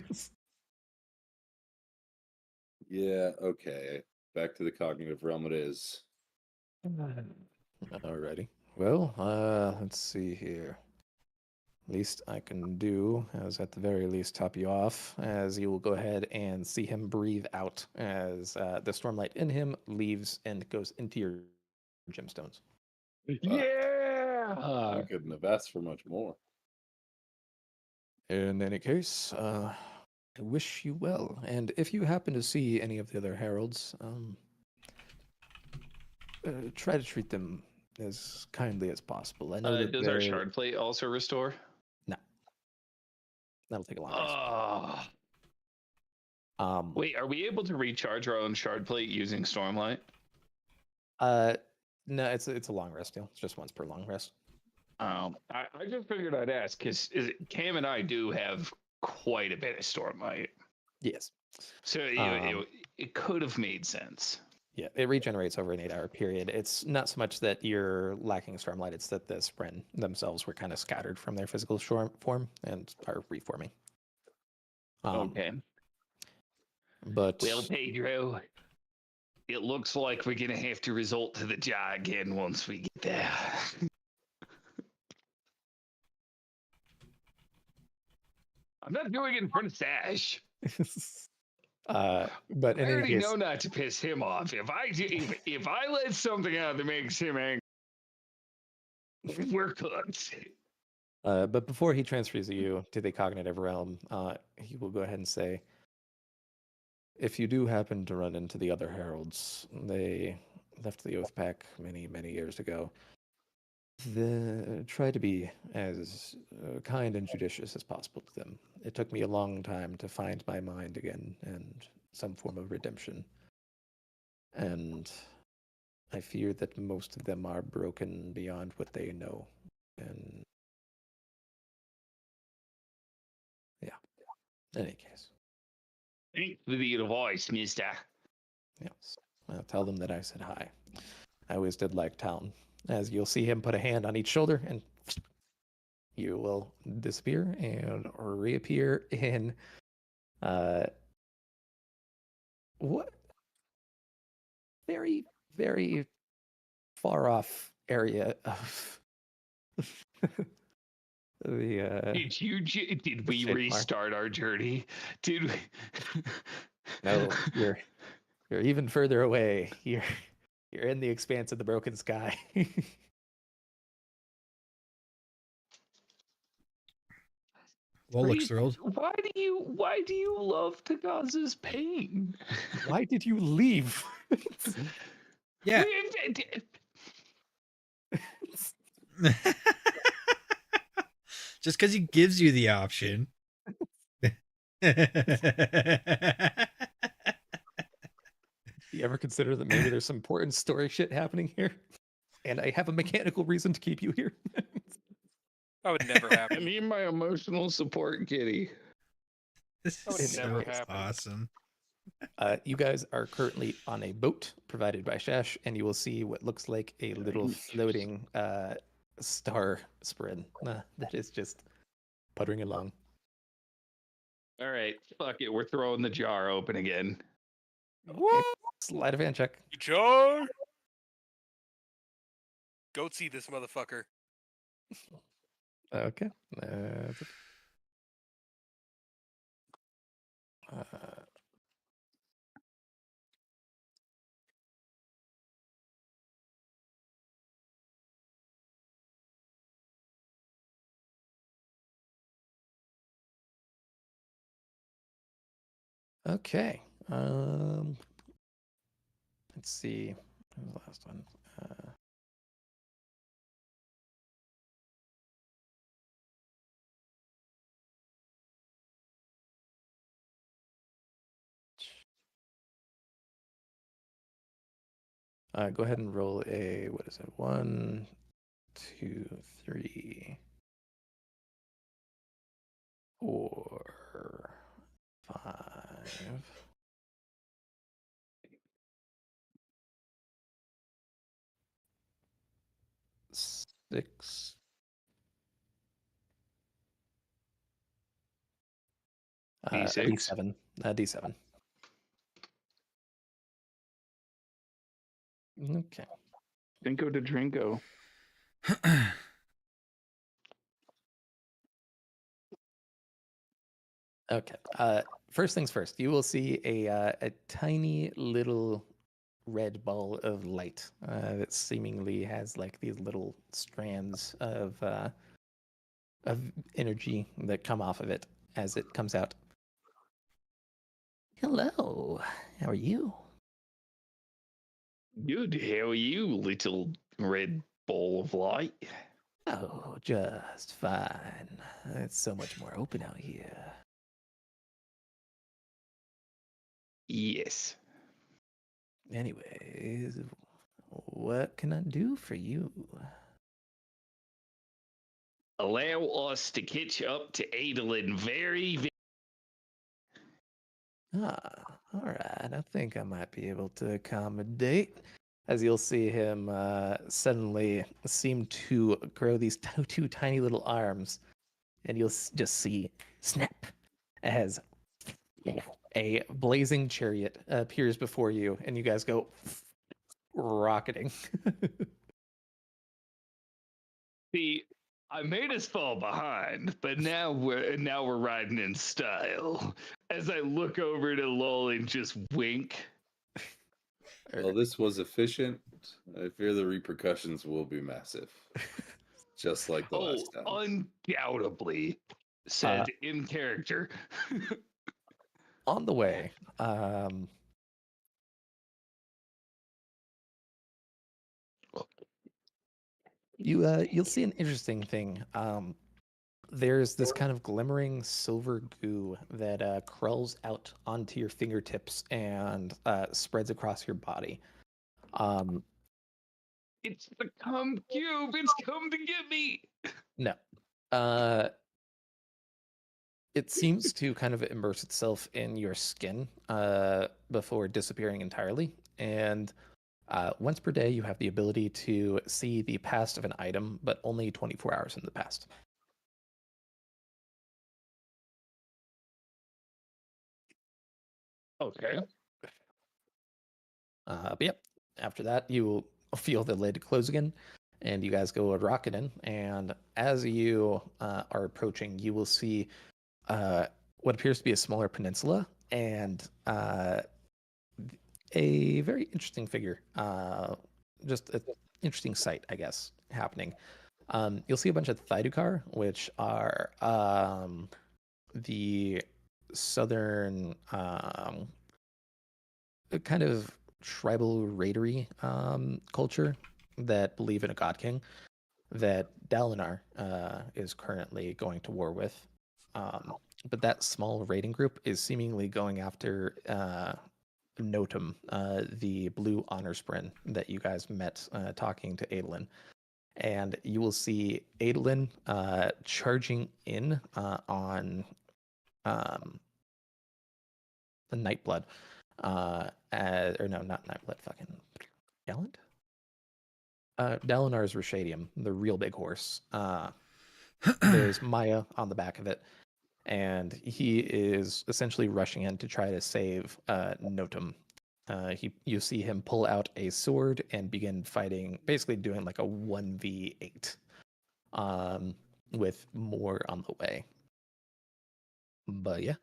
Yeah, okay. Back to the cognitive realm it is. Alrighty. Well, let's see here. Least I can do is at the very least top you off, as you will go ahead and see him breathe out as the stormlight in him leaves and goes into your gemstones. Yeah. I couldn't have asked for much more. In any case, I wish you well. And if you happen to see any of the other heralds, try to treat them as kindly as possible. I know that Does our shard plate also restore? No. That'll take a long rest. Wait, are we able to recharge our own shard plate using Stormlight? No, it's a long rest deal. It's just once per long rest. I just figured I'd ask because Cam and I do have quite a bit of Stormlight. Yes. So it could have made sense. Yeah, it regenerates over an 8-hour period. It's not so much that you're lacking Stormlight, it's that the Spren themselves were kind of scattered from their physical form and are reforming. Okay. But well, Pedro, it looks like we're going to have to resort to the jar again once we get there. I'm not doing it in front of Sash. But I in any already case, know not to piss him off. If I let something out that makes him angry, we're cooked. but before he transfers you to the cognitive realm, he will go ahead and say, if you do happen to run into the other heralds, they left the Oath Pack many, many years ago. Try to be as kind and judicious as possible to them. It took me a long time to find my mind again and some form of redemption. And I fear that most of them are broken beyond what they know. And yeah, in any case. Thanks for the advice, mister. Yes. Tell them that I said hi. I always did like town. As you'll see him put a hand on each shoulder and you will disappear and reappear in what very, very far off area of the Did we Shit, Mark. restart our journey? Did we? No, you're even further away. You're in the expanse of the broken sky. Well, looks thrilled. Why do you love to cause us pain? Why did you leave? Yeah. Just because he gives you the option. You ever consider that maybe there's some important story shit happening here? And I have a mechanical reason to keep you here? That would never I happen. need my emotional support, kitty. This That would is never so happen. awesome. You guys are currently on a boat provided by Shash, and you will see what looks like a little floating star spread that is just puttering along. All right, fuck it. We're throwing the jar open again. Okay, slide of hand check. Jar! Goat see this motherfucker. Okay. Okay. Let's see. What was the last one? Go ahead and roll a, what is it? 1, 2, 3, 4, 5. 6. D6? D7. D7. Okay. Cinco de Drinko. Okay. First things first. You will see a tiny little red ball of light that seemingly has like these little strands of energy that come off of it as it comes out. Hello. How are you? Good. How are you, little red ball of light? Oh, just fine. It's so much more open out here. Yes. Anyways, what can I do for you? Allow us to catch up to Adolin very. All right. I think I might be able to accommodate. As you'll see him suddenly seem to grow these two tiny little arms, and you'll just see snap as a blazing chariot appears before you, and you guys go rocketing. See, I made us fall behind, but now we're riding in style. As I look over to Lol and just wink. Well, this was efficient. I fear the repercussions will be massive. Just like the last time. Undoubtedly, said in character. On the way, you'll see an interesting thing. There's this kind of glimmering silver goo that crawls out onto your fingertips and spreads across your body. It's the cum cube. It's come to get me. No. It seems to kind of immerse itself in your skin before disappearing entirely. And once per day, you have the ability to see the past of an item, but only 24 hours in the past. Okay. But yep, after that, you will feel the lid close again, and you guys go rocketing. And as you are approaching, you will see what appears to be a smaller peninsula and a very interesting figure. Just an interesting sight, I guess, happening. You'll see a bunch of Thydukar, which are the southern kind of tribal raidery culture that believe in a god king that Dalinar is currently going to war with. But that small raiding group is seemingly going after Notum, the blue honor sprint that you guys met talking to Adolin. And you will see Adolin charging in on the Nightblood. Or no, not Nightblood, fucking Gallant? Dalinar's Rashadium, the real big horse. There's Maya on the back of it, and he is essentially rushing in to try to save Notum. You see him pull out a sword and begin fighting, basically doing like a 1v8, with more on the way. But yeah,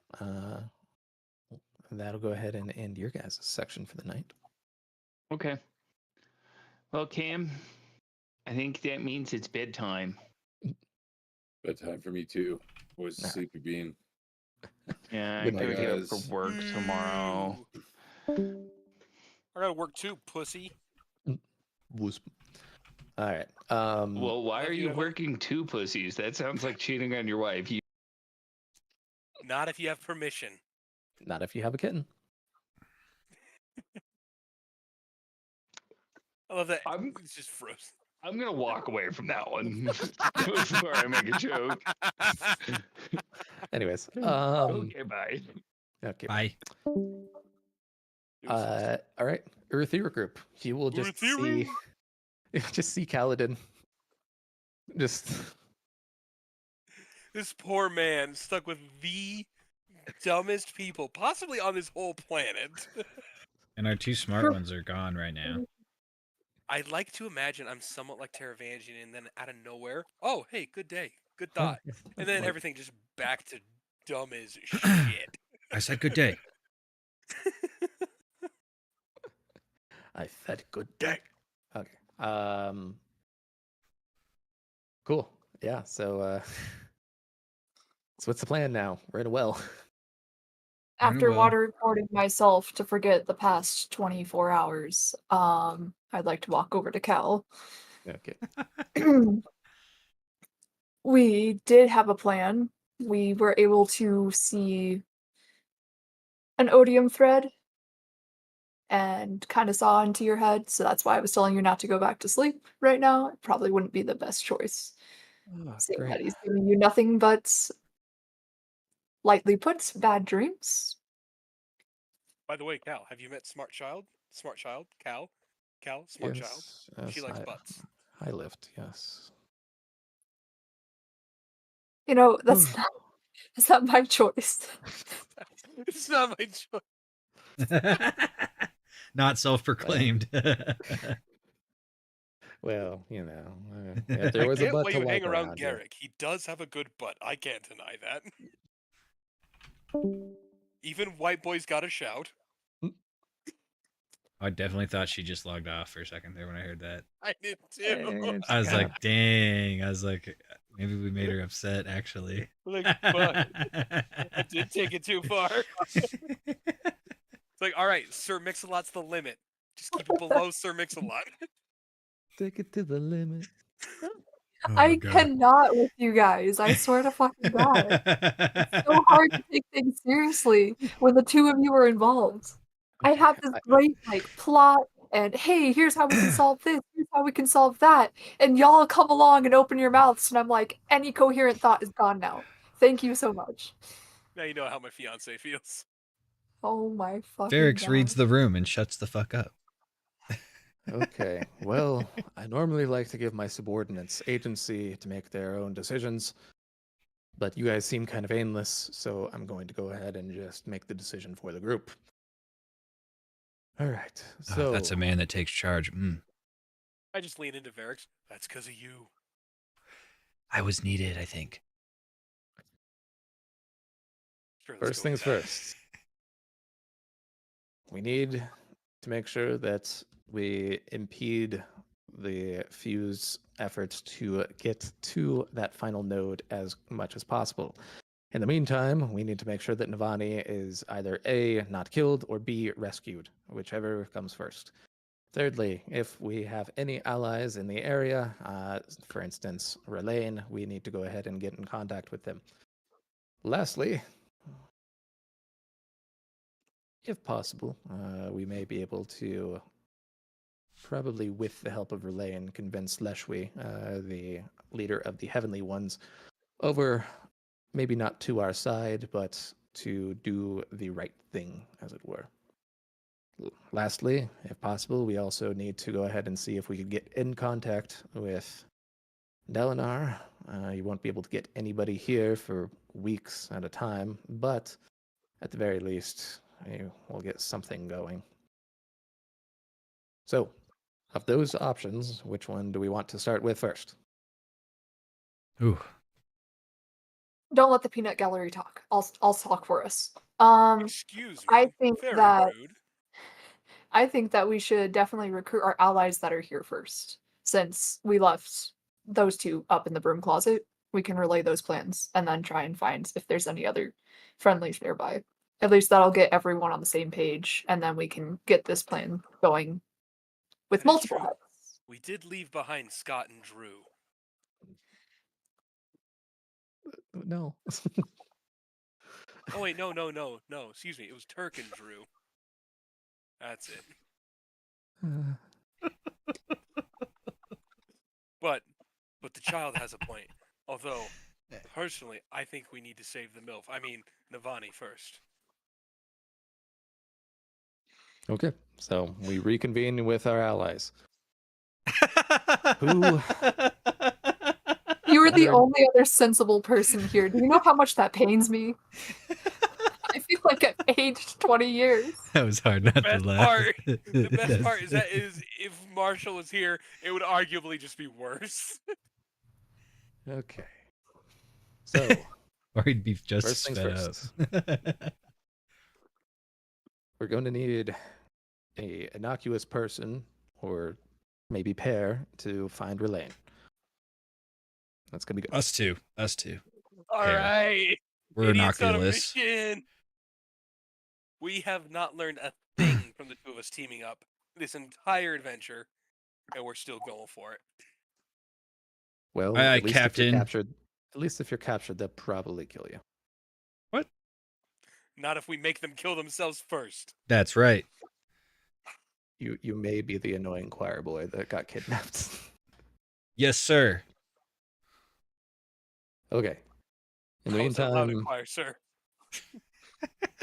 that'll go ahead and end your guys' section for the night. Okay. Well, Cam, I think that means it's bedtime. Bedtime for me too. Always a sleepy bean. Yeah, I Good night, gotta get up guys. for work tomorrow. I gotta work too, pussy. All right. Well, why If are you you have a- working two pussies? That sounds like cheating on your wife. Not if you have permission. Not if you have a kitten. I love that. I'm- It's just frozen. I'm gonna walk away from that one before I make a joke. Anyways, Okay, bye. okay. Bye. All right, Uruthira group. You will just see Kaladin Just This poor man stuck with the dumbest people possibly on this whole planet. And our 2 smart ones are gone right now. I'd like to imagine I'm somewhat like Taravangian, and then out of nowhere, oh, hey, good day, good thought. And then Like- everything just back to dumb as shit. I said good day. I said good day. Okay. Cool. Yeah. So what's the plan now? We're in a well. After well. water reporting myself to forget the past 24 hours, I'd like to walk over to Cal. Okay. We did have a plan. We were able to see an odium thread and kind of saw into your head, so that's why I was telling you not to go back to sleep right now. It probably wouldn't be the best choice. Oh, Seeing great. that he's giving you nothing but, lightly put, bad dreams. By the way, Cal, have you met Smart Child? Smart Child? Cal? Smart Child? She likes butts. High lift, yes. You know, that's not my choice. It's not my choice. Not self-proclaimed. Well, if there was I a get butt why to you hang like around here. Garrick. He does have a good butt. I can't deny that. Even white boys gotta shout. I definitely thought she just logged off for a second there when I heard that. I did too. I was like, dang. I was like, maybe we made her upset, actually. Like, fuck. I did take it too far. It's like, all right, Sir Mix-a-Lot's the limit. Just keep it below Sir Mix-a-Lot. Take it to the limit. I cannot with you guys. I swear to fucking God. It's so hard to take things seriously when the two of you are involved. I have this great plot and hey, here's how we can solve this, here's how we can solve that. And y'all come along and open your mouths and I'm like, any coherent thought is gone now. Thank you so much. Now you know how my fiance feels. Oh my fucking Ferrix God. reads the room and shuts the fuck up. Okay. Well, I normally like to give my subordinates agency to make their own decisions, but you guys seem kind of aimless, so I'm going to go ahead and just make the decision for the group. All right. So That's a man that takes charge. I just lean into Varix. That's because of you. I was needed, I think. Sure, let's first go with things that. first. We need to make sure that we impede the Fuse efforts to get to that final node as much as possible. In the meantime, we need to make sure that Navani is either A, not killed, or B, rescued, whichever comes first. Thirdly, if we have any allies in the area, for instance, Relaine, we need to go ahead and get in contact with them. Lastly, if possible, we may be able to, probably with the help of Relaine, convince Leshwi, the leader of the Heavenly Ones, over maybe not to our side, but to do the right thing, as it were. Lastly, if possible, we also need to go ahead and see if we could get in contact with Delinar. You won't be able to get anybody here for weeks at a time, but at the very least, we'll get something going. So, of those options, which one do we want to start with first? Ooh. Don't let the peanut gallery talk. I'll talk for us. Excuse me. I think Very that rude. I think that we should definitely recruit our allies that are here first. Since we left those two up in the broom closet, we can relay those plans and then try and find if there's any other friendlies nearby. At least that'll get everyone on the same page, and then we can get this plan going with That is multiple true. heads. We did leave behind Scott and Drew. No. Oh wait, no. Excuse me. It was Turk and Drew. That's it. But the child has a point. Although, personally, I think we need to save the MILF. I mean, Navani first. Okay, so we reconvene with our allies. Who You're the Honored- only other sensible person here. Do you know how much that pains me? I feel like I've aged 20 years. That was hard not to Best laugh. part- The best part is that if Marshall was here, it would arguably just be worse. Okay. So, Or he'd be just First things sped first. up. we're going to need a innocuous person, or maybe pair, to find Relaine. That's gonna be good. Us two. All Pair. right. We're Idiots on a innocuous. mission. We have not learned a thing from the two of us teaming up this entire adventure, and we're still going for it. Well, Aye, at least if Captain. you're captured, they'll probably kill you. What? Not if we make them kill themselves first. That's right. You may be the annoying choir boy that got kidnapped. Yes, sir. Okay. In the I was allowed to meantime, inquire, sir.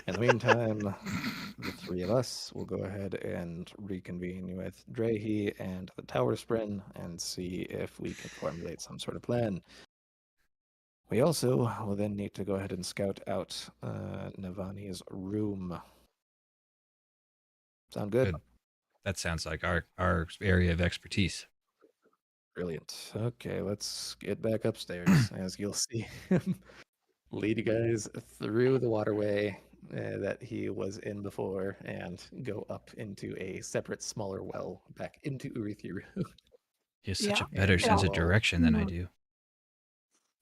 the three of us will go ahead and reconvene with Drehy and the Tower Sprin and see if we can formulate some sort of plan. We also will then need to go ahead and scout out Navani's room. Sound good? Good. That sounds like our area of expertise. Brilliant. Okay, let's get back upstairs. As you'll see him lead you guys through the waterway that he was in before and go up into a separate, smaller well back into Urithiru. He has such Yeah. a better sense of Yeah. direction than I Mhm. do.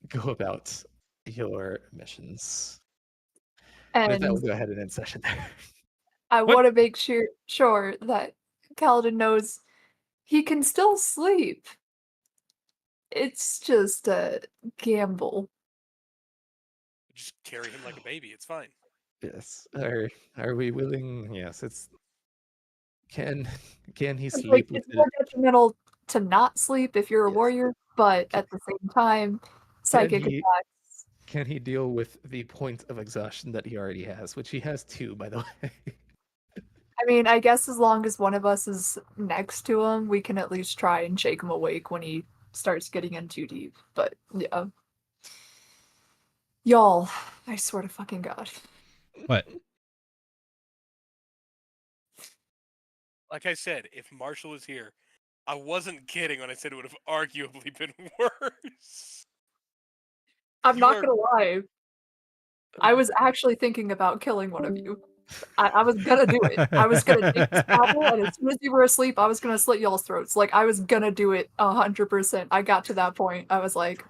Go about your missions. With that, And we'll go ahead and end session there. I What? want to make sure that Kaladin knows he can still sleep. It's just a gamble. Just carry him like a baby. It's fine. Yes. Are we willing? Yes. Can he It's sleep with it's more detrimental to not sleep if you're a Yes. warrior, but at the same time, psychic he- attacks. Can he deal with the point of exhaustion that he already has, which he has 2, by the way? I mean, I guess as long as one of us is next to him, we can at least try and shake him awake when he starts getting in too deep. But yeah. Y'all, I swear to fucking God. What? Like I said, if Marshall was here, I wasn't kidding when I said it would have arguably been worse. I'm You not are- gonna lie. I was actually thinking about killing one of you. I was gonna do it. I was gonna take this apple, and as soon as you were asleep, I was gonna slit y'all's throats. Like, I was gonna do it 100%. I got to that point. I was like,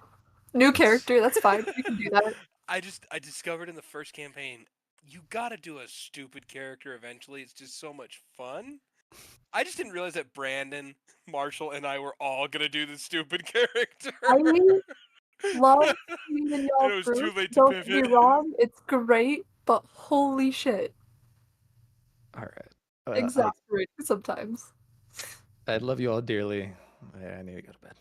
new character, that's fine. You can do that. I discovered in the first campaign, you gotta do a stupid character eventually. It's just so much fun. I just didn't realize that Brandon, Marshall, and I were all gonna do the stupid character. I love seeing And y'all it was through. too late to Don't get me pivot. wrong, it's great, but holy shit, All right. exasperating sometimes. I love you all dearly. I need to go to bed.